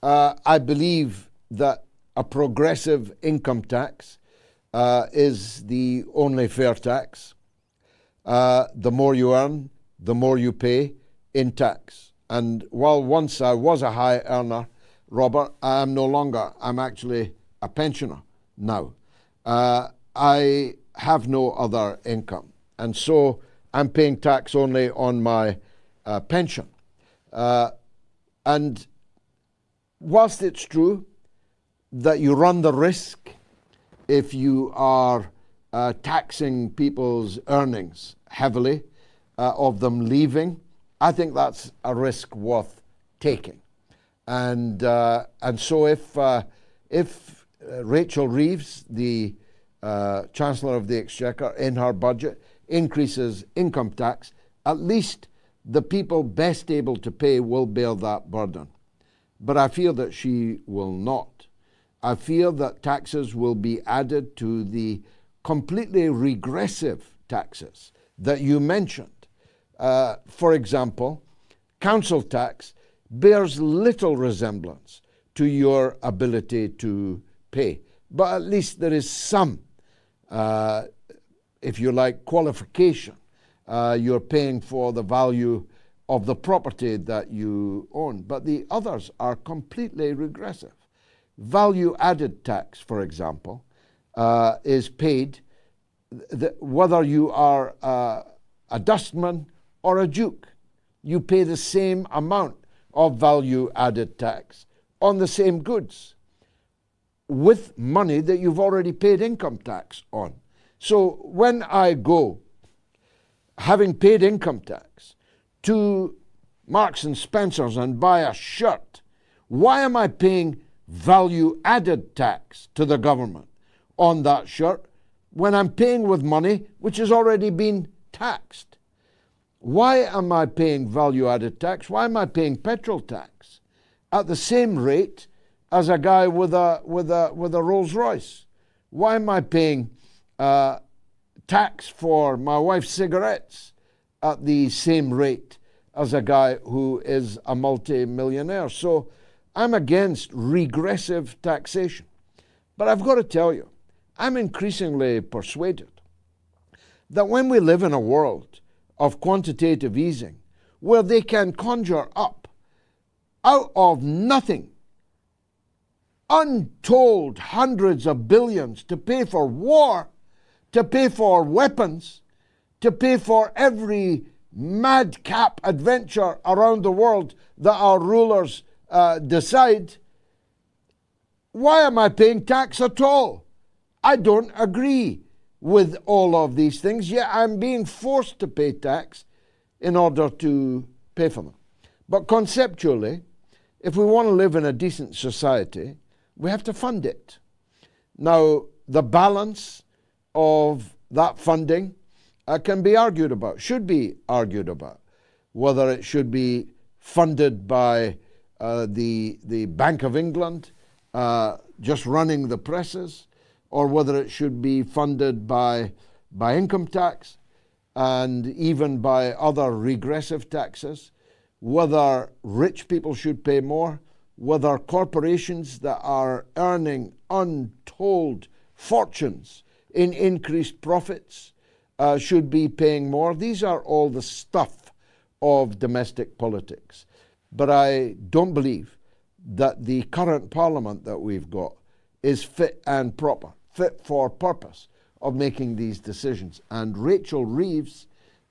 I believe that a progressive income tax is the only fair tax. The more you earn, the more you pay in tax. And while once I was a high earner, Robert, I am no longer. I'm actually a pensioner now. I have no other income. And so I'm paying tax only on my pension. And whilst it's true that you run the risk if you are taxing people's earnings heavily of them leaving, I think that's a risk worth taking. And so if Rachel Reeves, the Chancellor of the Exchequer, in her budget increases income tax, at least the people best able to pay will bear that burden. But I fear that she will not. I fear that taxes will be added to the completely regressive taxes that you mentioned. For example, council tax bears little resemblance to your ability to pay. But at least there is some, if you like, qualification. You're paying for the value of the property that you own. But the others are completely regressive. Value-added tax, for example, is paid whether you are a dustman or a duke. You pay the same amount of value-added tax on the same goods with money that you've already paid income tax on. So when I go, having paid income tax, to Marks and Spencer's and buy a shirt Why am I paying value-added tax to the government on that shirt when I'm paying with money which has already been taxed? Why am I paying value-added tax? Why am I paying petrol tax at the same rate as a guy with a Rolls Royce? Why am I paying tax for my wife's cigarettes at the same rate as a guy who is a multi-millionaire? So I'm against regressive taxation. But I've got to tell you, I'm increasingly persuaded that when we live in a world of quantitative easing, where they can conjure up out of nothing untold hundreds of billions to pay for war, to pay for weapons, to pay for every madcap adventure around the world that our rulers decide, why am I paying tax at all? I don't agree with all of these things, yet I'm being forced to pay tax in order to pay for them. But conceptually, if we want to live in a decent society, we have to fund it. Now, the balance of that funding can be argued about, should be argued about, whether it should be funded by the Bank of England just running the presses, or whether it should be funded by income tax and even by other regressive taxes, whether rich people should pay more, whether corporations that are earning untold fortunes in increased profits should be paying more. These are all the stuff of domestic politics. But I don't believe that the current parliament that we've got is fit and proper, fit for purpose of making these decisions. And Rachel Reeves,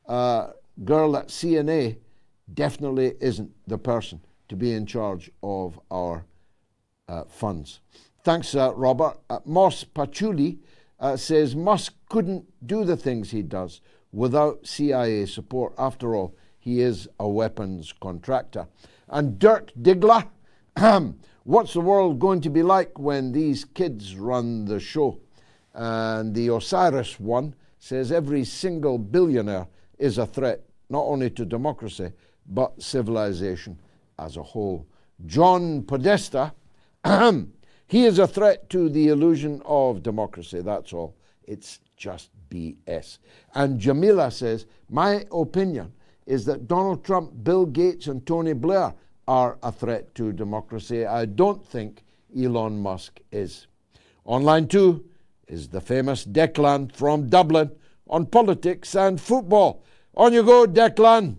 girl at CNA, definitely isn't the person to be in charge of our funds. Thanks, Robert. Moss Patchouli says Musk couldn't do the things he does without CIA support. After all, he is a weapons contractor. And Dirk Diggler, what's the world going to be like when these kids run the show? And the Osiris one says every single billionaire is a threat, not only to democracy, but civilization as a whole. John Podesta, he is a threat to the illusion of democracy, that's all. It's just BS. And Jamila says, my opinion is that Donald Trump, Bill Gates, and Tony Blair are a threat to democracy. I don't think Elon Musk is. On line 2 is the famous Declan from Dublin on politics and football. On you go, Declan.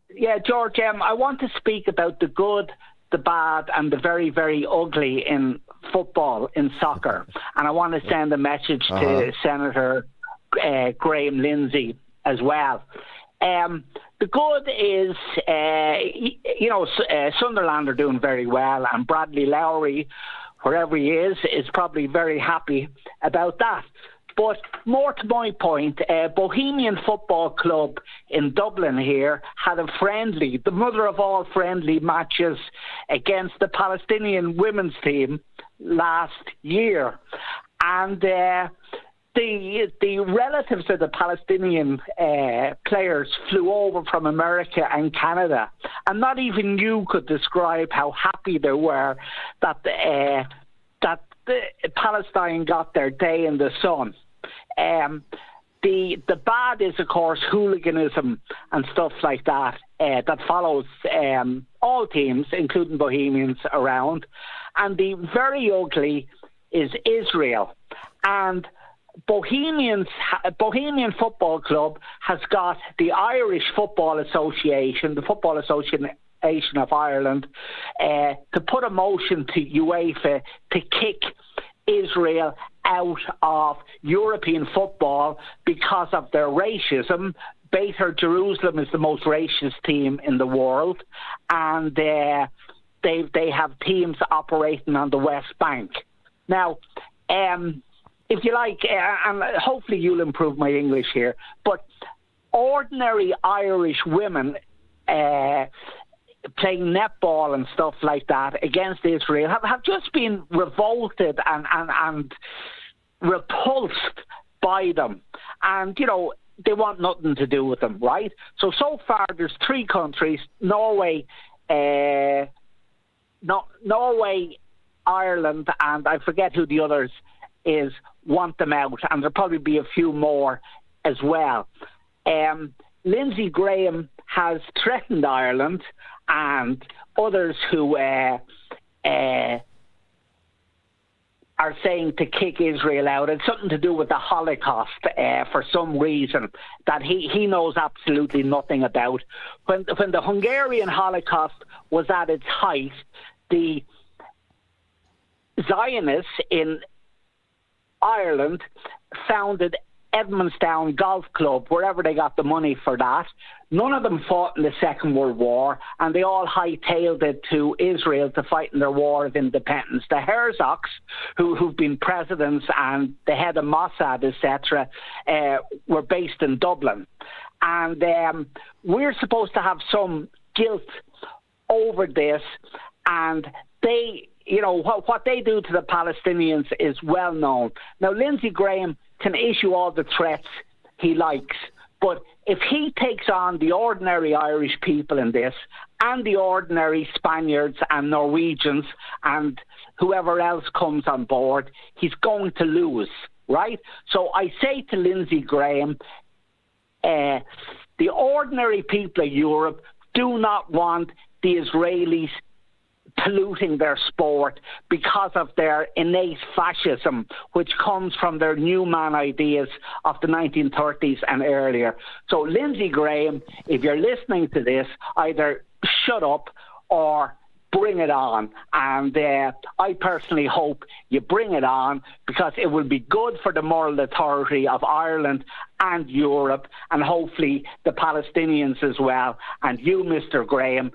Yeah, George, I want to speak about the good, the bad, and the very, very ugly in football, in soccer. And I want to send a message to Senator Graham Lindsay as well. The good is, Sunderland are doing very well, and Bradley Lowry, wherever he is probably very happy about that. But more to my point, Bohemian Football Club in Dublin here had a friendly, the mother of all friendly matches against the Palestinian women's team last year. And the relatives of the Palestinian players flew over from America and Canada, and not even you could describe how happy they were that Palestine got their day in the sun. The bad is, of course, hooliganism and stuff like that that follows all teams, including Bohemians, around. And the very ugly is Israel. And Bohemian Football Club has got the Irish Football Association, the Football Association of Ireland, to put a motion to UEFA to kick Israel out of European football because of their racism. Beitar Jerusalem is the most racist team in the world, and they have teams operating on the West Bank. Now, if you like, and hopefully you'll improve my English here, but ordinary Irish women playing netball and stuff like that against Israel have just been revolted and repulsed by them. And, they want nothing to do with them, right? So far there's 3 countries, Norway, Ireland, and I forget who the others is, want them out, and there'll probably be a few more as well. Lindsey Graham has threatened Ireland and others who are saying to kick Israel out. It's something to do with the Holocaust for some reason that he knows absolutely nothing about. When the Hungarian Holocaust was at its height, the Zionists in Ireland founded Edmonstown Golf Club, wherever they got the money for that. None of them fought in the Second World War, and they all hightailed it to Israel to fight in their war of independence. The Herzogs, who've been presidents and the head of Mossad, etc., were based in Dublin. And we're supposed to have some guilt over this, and they, what they do to the Palestinians is well known. Now, Lindsey Graham can issue all the threats he likes, but if he takes on the ordinary Irish people in this, and the ordinary Spaniards and Norwegians and whoever else comes on board, he's going to lose, right? So I say to Lindsey Graham, the ordinary people of Europe do not want the Israelis polluting their sport because of their innate fascism, which comes from their new man ideas of the 1930s and earlier. So, Lindsey Graham, if you're listening to this, either shut up or bring it on. And I personally hope you bring it on, because it will be good for the moral authority of Ireland and Europe, and hopefully the Palestinians as well. And you, Mr. Graham,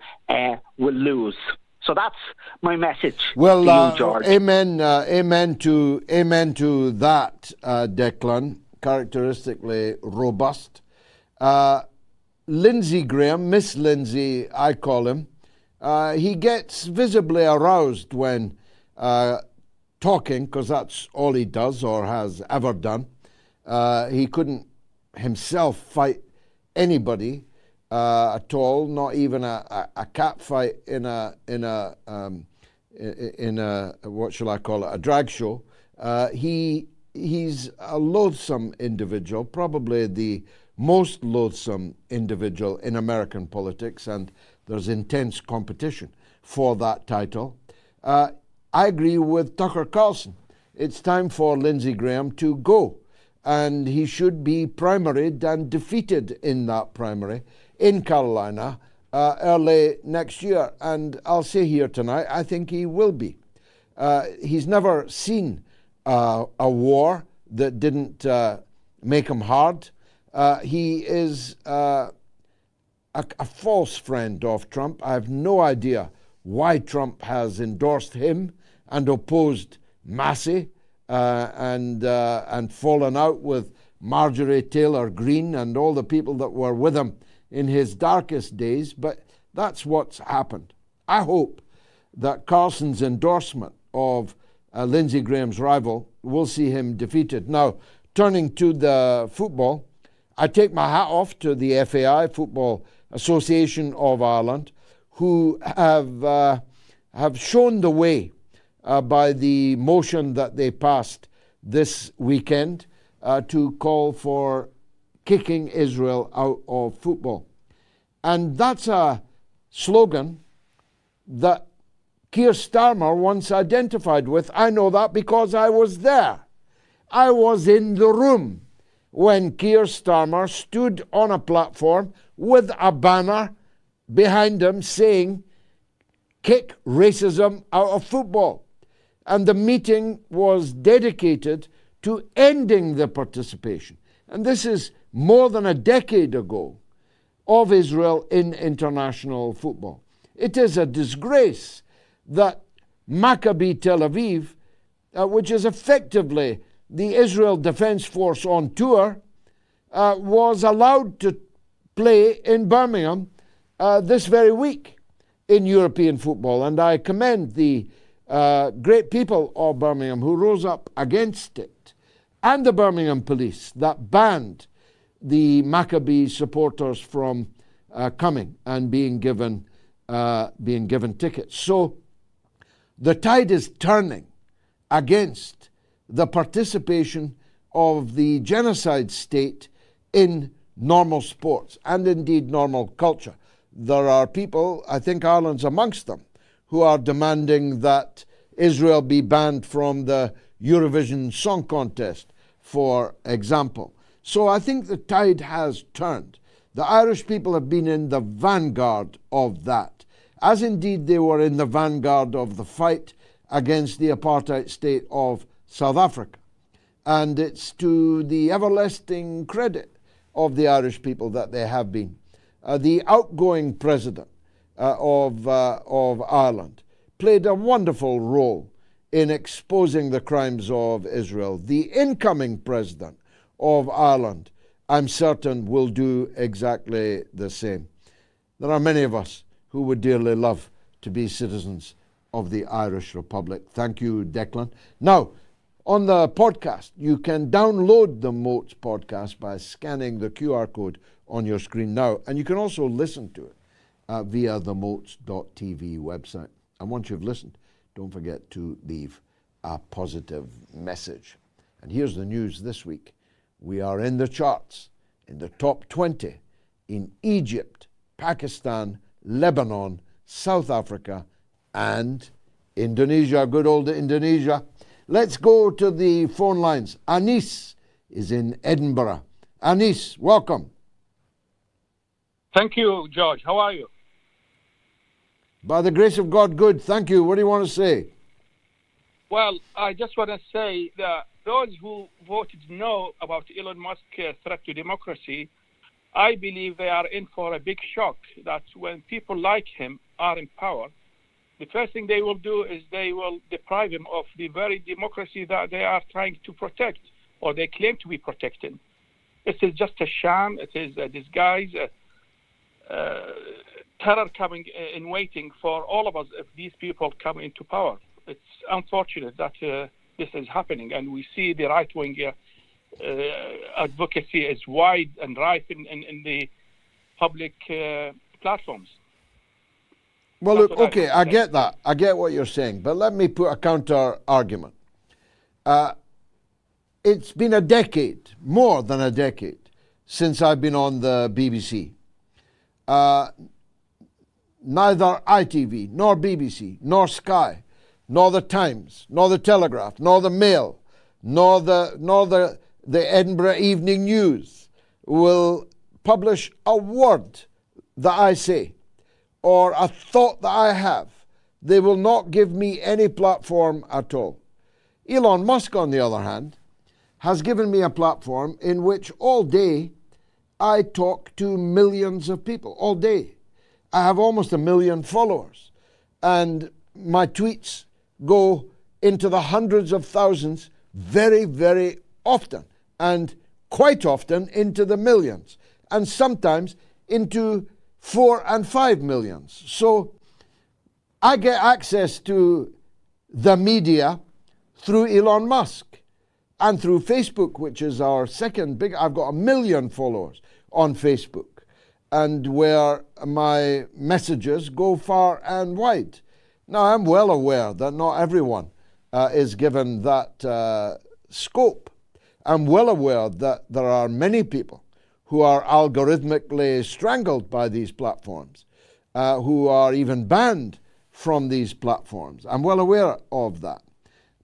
will lose. So that's my message to you, George. Amen to that, Declan. Characteristically robust. Lindsey Graham, Miss Lindsey, I call him. He gets visibly aroused when talking, because that's all he does or has ever done. He couldn't himself fight anybody at all, not even a cat fight in a what shall I call it, a drag show. He's a loathsome individual, probably the most loathsome individual in American politics, and there's intense competition for that title. I agree with Tucker Carlson. It's time for Lindsey Graham to go, and he should be primaried and defeated in that primary in Carolina early next year. And I'll say here tonight, I think he will be. He's never seen a war that didn't make him hard. He is a false friend of Trump. I have no idea why Trump has endorsed him and opposed Massey and fallen out with Marjorie Taylor Greene and all the people that were with him in his darkest days, but that's what's happened. I hope that Carlson's endorsement of Lindsey Graham's rival will see him defeated. Now, turning to the football, I take my hat off to the FAI, Football Association of Ireland, who have shown the way by the motion that they passed this weekend to call for kicking Israel out of football. And that's a slogan that Keir Starmer once identified with. I know that because I was there. I was in the room when Keir Starmer stood on a platform with a banner behind him saying, "Kick racism out of football." And the meeting was dedicated to ending the participation. And this is more than a decade ago of Israel in international football. It is a disgrace that Maccabi Tel Aviv, which is effectively the Israel Defense Force on tour, was allowed to play in Birmingham this very week. in European football. And I commend the great people of Birmingham who rose up against it, and the Birmingham police that banned the Maccabi supporters from coming and being given tickets. So the tide is turning against the participation of the genocide state in normal sports and indeed normal culture. There are people, I think Ireland's amongst them, who are demanding that Israel be banned from the Eurovision Song Contest, for example. So I think the tide has turned. The Irish people have been in the vanguard of that, as indeed they were in the vanguard of the fight against the apartheid state of South Africa. And it's to the everlasting credit of the Irish people that they have been. The outgoing president of Ireland played a wonderful role in exposing the crimes of Israel. The incoming president of Ireland, I'm certain, will do exactly the same. There are many of us who would dearly love to be citizens of the Irish Republic. Thank you, Declan. Now, on the podcast, you can download the MOATS podcast by scanning the QR code on your screen now, and you can also listen to it via the moats.tv website. And once you've listened, don't forget to leave a positive message. And here's the news this week. We are in the charts, in the top 20, in Egypt, Pakistan, Lebanon, South Africa, and Indonesia, good old Indonesia. Let's go to the phone lines. Anis is in Edinburgh. Anis, welcome. Thank you, George. How are you? By the grace of God, good. Thank you. What do you want to say? Well, I just want to say that those who voted no about Elon Musk's threat to democracy, I believe they are in for a big shock that when people like him are in power, the first thing they will do is they will deprive him of the very democracy that they are trying to protect, or they claim to be protecting. It is just a sham. It is a disguise, terror coming in waiting for all of us if these people come into power. It's unfortunate that this is happening, and we see the right-wing advocacy is wide and rife in the public platforms. Well, look, okay, I get that. I get what you're saying, but let me put a counter argument. It's been a decade, more than a decade, since I've been on the BBC. Neither ITV, nor BBC, nor Sky, nor the Times, nor the Telegraph, nor the Mail, nor the Edinburgh Evening News will publish a word that I say or a thought that I have. They will not give me any platform at all. Elon Musk, on the other hand, has given me a platform in which all day I talk to millions of people, all day. I have almost 1 million followers, and my tweets go into the hundreds of thousands very, very often, and quite often into the millions, and sometimes into 4 and 5 millions. So I get access to the media through Elon Musk and through Facebook, which is our second big. I've got 1 million followers on Facebook, and where my messages go far and wide. Now, I'm well aware that not everyone is given that scope. I'm well aware that there are many people who are algorithmically strangled by these platforms, who are even banned from these platforms. I'm well aware of that.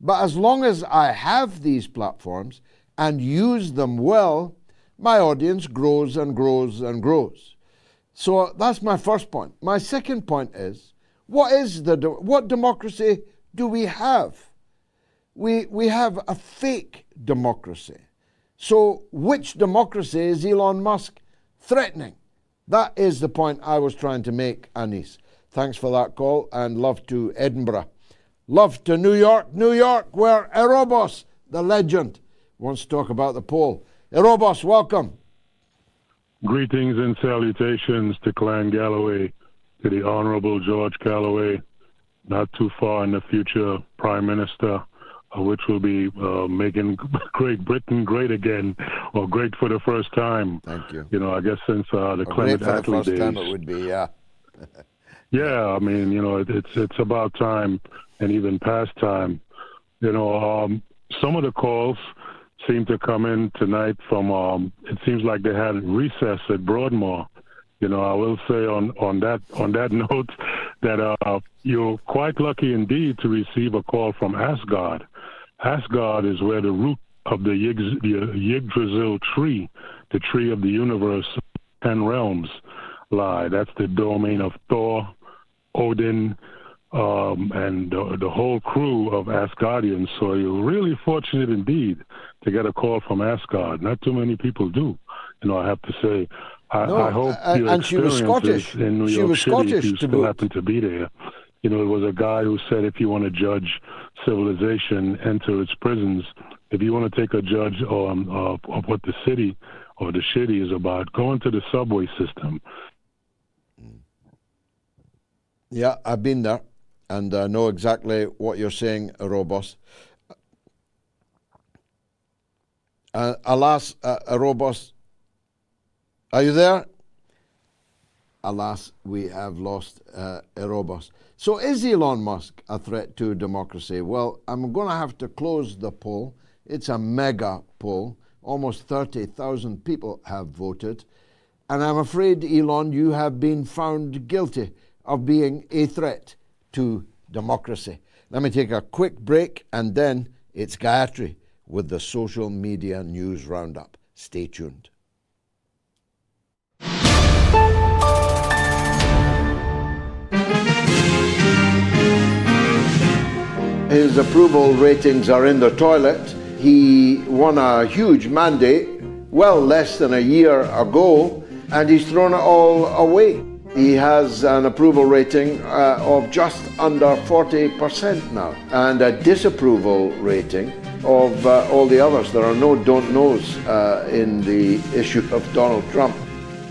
But as long as I have these platforms and use them well, my audience grows and grows and grows. So that's my first point. My second point is, what democracy do we have? We have a fake democracy. So which democracy is Elon Musk threatening? That is the point I was trying to make, Anis. Thanks for that call, and love to Edinburgh. Love to New York, where Erobos, the legend, wants to talk about the poll. Erobos, welcome. Greetings and salutations to Clan Galloway. to the Honorable George Galloway, not too far in the future Prime Minister, which will be making Great Britain great again, or great for the first time. Thank you. You know, I guess since the Clement Great for the Attlee first days. time it would be, yeah. Yeah, I mean, you know, it's about time, and even past time. You know, some of the calls seem to come in tonight from. It seems like they had recess at Broadmoor. You know, I will say on that note that you're quite lucky indeed to receive a call from Asgard. Asgard is where the root of the Yggdrasil tree, the tree of the universe, 10 realms, lie. That's the domain of Thor, Odin, and the whole crew of Asgardians. So you're really fortunate indeed to get a call from Asgard. Not too many people do, you know, I have to say. I hope your and she was Scottish. In New She York was City, Scottish if you to still boot. happen to be there. You know, it was a guy who said if you want to judge civilization, enter its prisons. If you want to take a judge of what the city or the city is about, go into the subway system. Yeah, I've been there, and I know exactly what you're saying, Robos. Alas, Robos, are you there? Alas, we have lost Robos. So is Elon Musk a threat to democracy? Well, I'm going to have to close the poll. It's a mega poll. Almost 30,000 people have voted. And I'm afraid, Elon, you have been found guilty of being a threat to democracy. Let me take a quick break, and then it's Gayatri with the social media news roundup. Stay tuned. His approval ratings are in the toilet. He won a huge mandate, well less than a year ago, and he's thrown it all away. He has an approval rating of just under 40% now, and a disapproval rating of all the others. There are no don't knows in the issue of Donald Trump.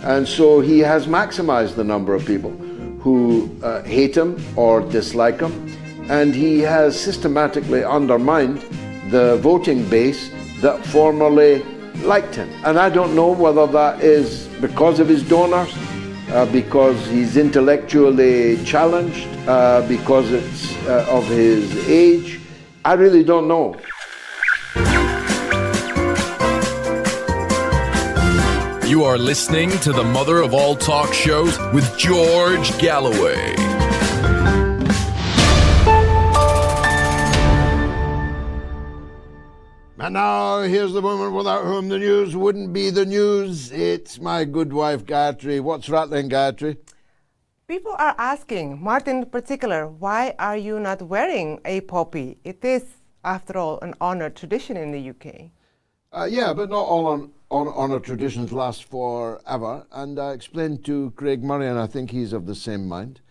And so he has maximized the number of people who hate him or dislike him, and he has systematically undermined the voting base that formerly liked him. And I don't know whether that is because of his donors, because he's intellectually challenged, because it's of his age. I really don't know. You are listening to the mother of all talk shows with George Galloway. And now, here's the woman without whom the news wouldn't be the news. It's my good wife, Gayatri. What's rattling, Gayatri? People are asking, Martin in particular, why are you not wearing a poppy? It is, after all, an honoured tradition in the UK. Yeah, but not all honoured traditions last forever. And I explained to Craig Murray, and I think he's of the same mind,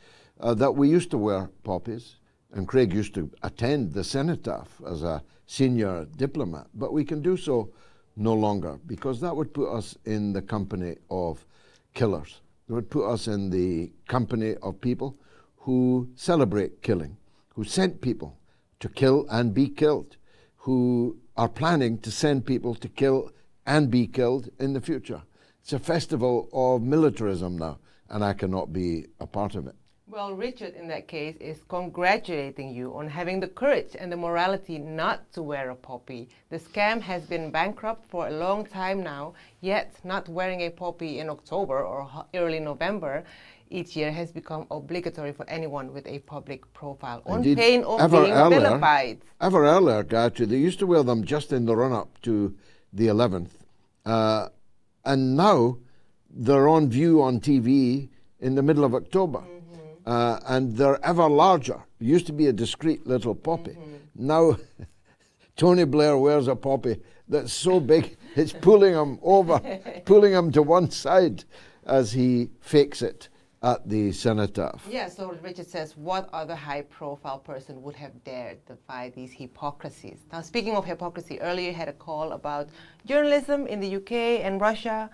that we used to wear poppies, and Craig used to attend the cenotaph as a senior diplomat, but we can do so no longer, because that would put us in the company of killers. It would put us in the company of people who celebrate killing, who sent people to kill and be killed, who are planning to send people to kill and be killed in the future. It's a festival of militarism now, and I cannot be a part of it. Well, Richard, in that case, is congratulating you on having the courage and the morality not to wear a poppy. The scam has been bankrupt for a long time now, yet not wearing a poppy in October or early November each year has become obligatory for anyone with a public profile, on Indeed, pain of being vilified. Ever earlier, Gayatri, they used to wear them just in the run-up to the 11th. And now they're on view on TV in the middle of October. And they're ever larger. It used to be a discreet little poppy. Now, Tony Blair wears a poppy that's so big, it's pulling him over, pulling him to one side as he fakes it at the cenotaph. Yeah, so Richard says, what other high-profile person would have dared defy these hypocrisies? Now, speaking of hypocrisy, earlier you had a call about journalism in the UK and Russia.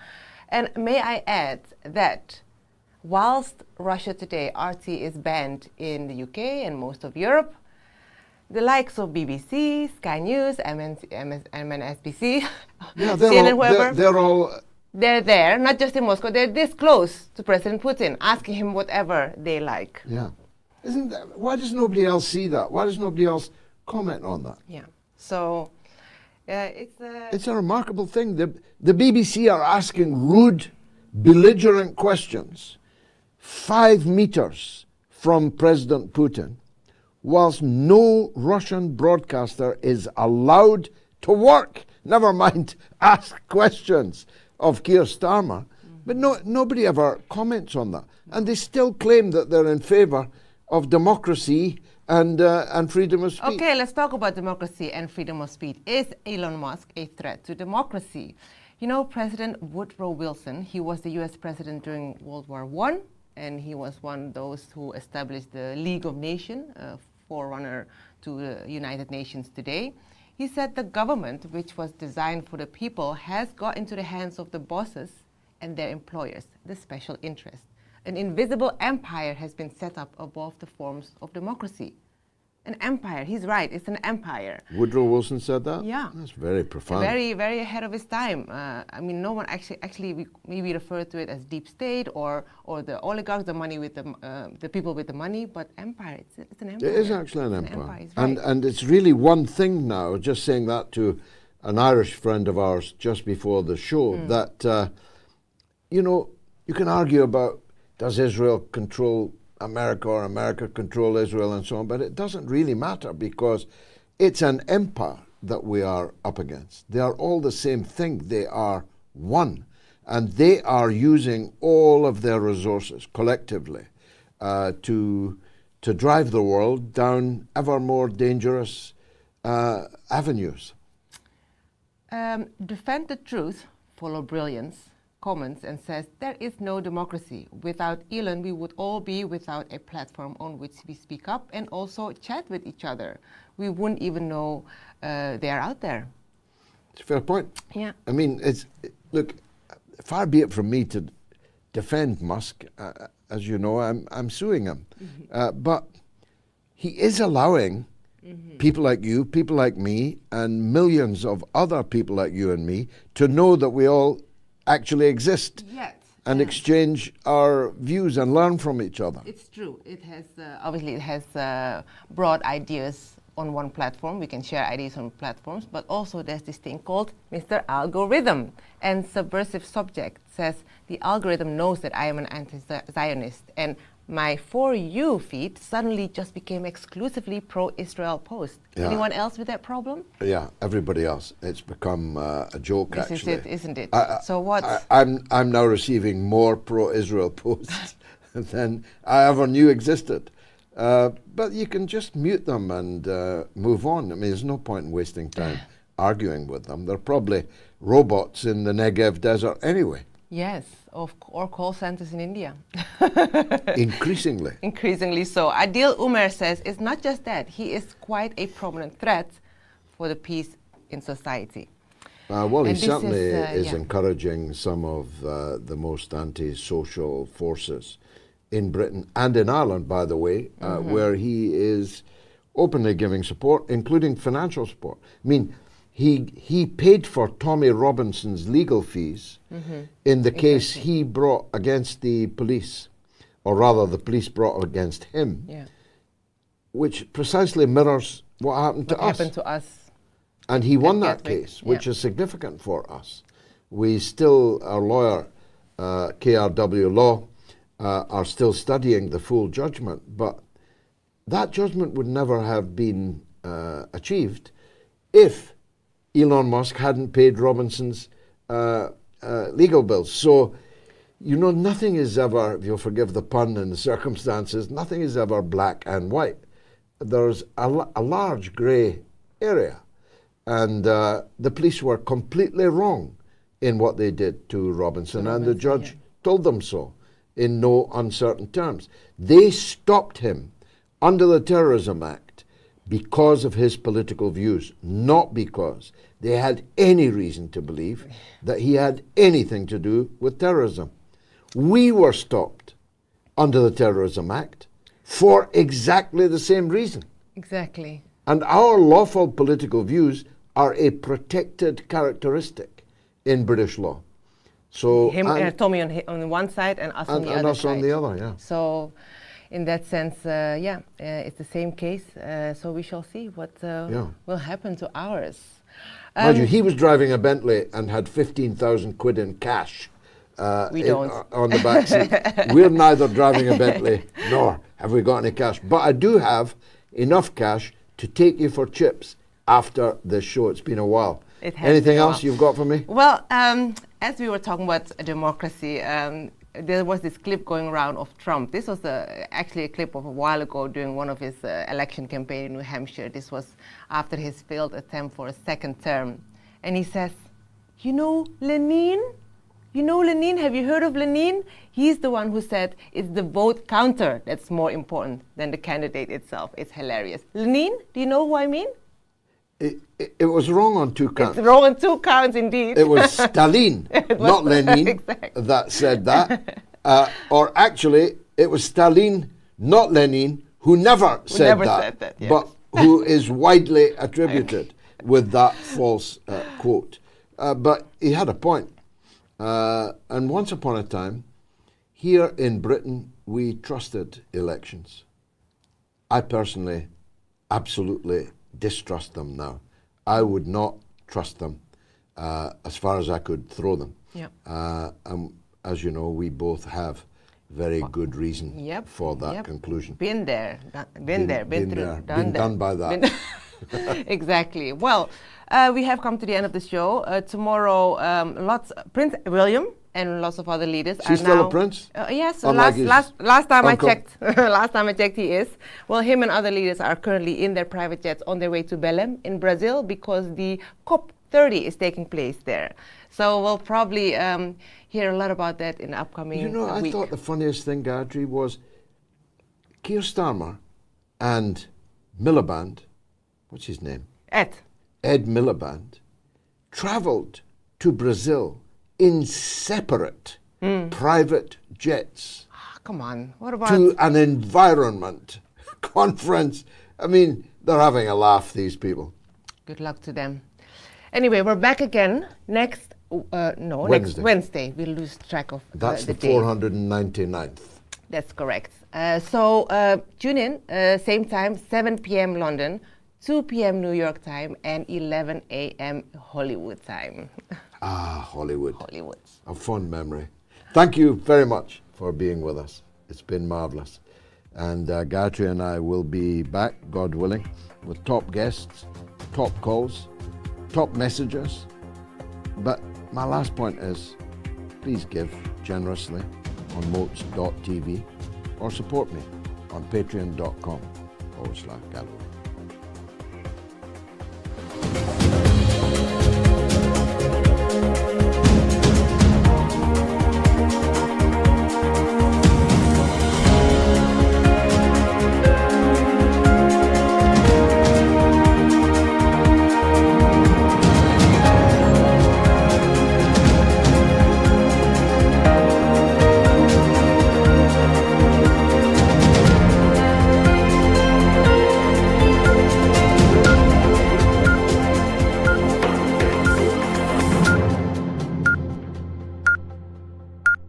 And may I add that Whilst Russia Today, RT, is banned in the UK and most of Europe, the likes of BBC, Sky News, MNSBC, Yeah, CNN, whoever, they're there, not just in Moscow, they're this close to President Putin, asking him whatever they like. Yeah. Why does nobody else see that? Why does nobody else comment on that? Yeah. So it's a remarkable thing. The BBC are asking rude, belligerent questions 5 meters from President Putin, whilst no Russian broadcaster is allowed to work, never mind ask questions of Keir Starmer. But nobody ever comments on that. And they still claim that they're in favour of democracy and freedom of speech. Okay, let's talk about democracy and freedom of speech. Is Elon Musk a threat to democracy? You know, President Woodrow Wilson, he was the US president during World War I, and he was one of those who established the League of Nations, forerunner to the United Nations today. He said the government, which was designed for the people, has got into the hands of the bosses and their employers, the special interests. An invisible empire has been set up above the forms of democracy. An empire, he's right, it's an empire. Woodrow Wilson said that? Yeah. That's very profound. Very, very ahead of his time. I mean, no one actually we maybe refer to it as deep state or the oligarchs, the money with the people with the money, but empire, it's an empire. It is actually an empire. He's right. And it's really one thing now, just saying that to an Irish friend of ours just before the show, that, you know, you can argue about does Israel control America or America control Israel and so on, but it doesn't really matter because it's an empire that we are up against. They are all the same thing. They are one. And they are using all of their resources collectively to drive the world down ever more dangerous avenues. Defend the Truth, full of brilliance, comments and says, there is no democracy. Without Elon, we would all be without a platform on which we speak up and also chat with each other. We wouldn't even know they're out there. It's a fair point. Yeah. I mean, look, far be it from me to defend Musk. As you know, I'm suing him. But he is allowing people like you, people like me, and millions of other people like you and me to know that we all actually exist and exchange our views and learn from each other. It's true. It has obviously it has brought ideas on one platform. We can share ideas on platforms, but also there's this thing called Mr. Algorithm. And Subversive Subject says the algorithm knows that I am an anti-Zionist, and my For You feed suddenly just became exclusively pro-Israel posts. Yeah. Anyone else with that problem? Yeah, everybody else. It's become a joke, This actually. is it, isn't it? So what? I'm now receiving more pro-Israel posts than I ever knew existed. But you can just mute them and move on. I mean, there's no point in wasting time arguing with them. They're probably robots in the Negev desert anyway. Yes, or call centers in India. Increasingly. Increasingly so. Adil Umar says it's not just that, he is quite a prominent threat for the peace in society. Well, he certainly is encouraging some of the most anti-social forces in Britain and in Ireland, by the way, where he is openly giving support, including financial support. I mean, he paid for Tommy Robinson's legal fees in the case he brought against the police, or rather the police brought against him, which precisely mirrors what happened to us. And he won that case, which is significant for us. We still, our lawyer, KRW Law, are still studying the full judgment, but that judgment would never have been achieved if Elon Musk hadn't paid Robinson's legal bills. So, you know, nothing is ever, if you'll forgive the pun and the circumstances, nothing is ever black and white. There's a large grey area. And the police were completely wrong in what they did to Robinson, and the judge told them so in no uncertain terms. They stopped him under the Terrorism Act because of his political views, not because they had any reason to believe that he had anything to do with terrorism. We were stopped under the Terrorism Act for exactly the same reason. Exactly. And our lawful political views are a protected characteristic in British law. So Tommy on one side and us on the other and us side. on the other, yeah. So in that sense, it's the same case. So we shall see what will happen to ours. Mind you, he was driving a Bentley and had 15,000 quid in cash on the back seat. We're neither driving a Bentley nor have we got any cash. But I do have enough cash to take you for chips after this show. It's been a while. Anything else you've got for me? Well, as we were talking about democracy, there was this clip going around of Trump. This was actually a clip of a while ago during one of his election campaign in New Hampshire. This was after his failed attempt for a second term. And he says, you know Lenin? You know Lenin? Have you heard of Lenin? He's the one who said it's the vote counter that's more important than the candidate itself. It's hilarious. Lenin? Do you know who I mean? It was wrong on two counts. It's wrong on two counts, indeed. It was Stalin, not Lenin, exactly. that said that. Or actually, it was Stalin, not Lenin, who never said that, yes. but who is widely attributed with that false quote. But he had a point. And once upon a time, here in Britain, we trusted elections. I personally absolutely distrust them now. I would not trust them as far as I could throw them. Yep. And as you know, we both have very good reason for that conclusion. Been there, been through, done by that. Exactly. Well, we have come to the end of the show. Tomorrow, Prince William and lots of other leaders are now. Still a prince? Yes. Last time I checked, he is. Well, him and other leaders are currently in their private jets on their way to Belém in Brazil because the COP30 is taking place there. So we'll probably hear a lot about that in the upcoming week. I thought the funniest thing, Gayatri, was Keir Starmer and Miliband, what's his name? Ed Miliband, travelled to Brazil in separate private jets. Come on, what about... To an environment conference. I mean, they're having a laugh, these people. Good luck to them. Anyway, we're back again next Wednesday. We'll lose track of That's the 499th. That's correct. So tune in, same time, 7 p.m. London, 2 p.m. New York time, and 11 a.m. Hollywood time. Hollywood. A fond memory. Thank you very much for being with us. It's been marvellous. And Gayatri and I will be back, God willing, with top guests, top calls, top messages. But my last point is, please give generously on MOATS.tv or support me on patreon.com/Galloway.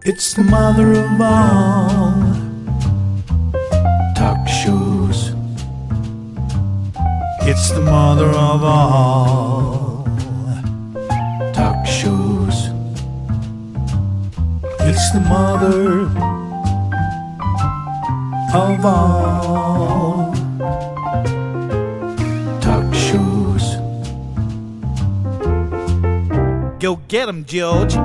It's the mother of all talk shows. It's the mother of all talk shows. It's the mother of all talk shows. Go get 'em, George.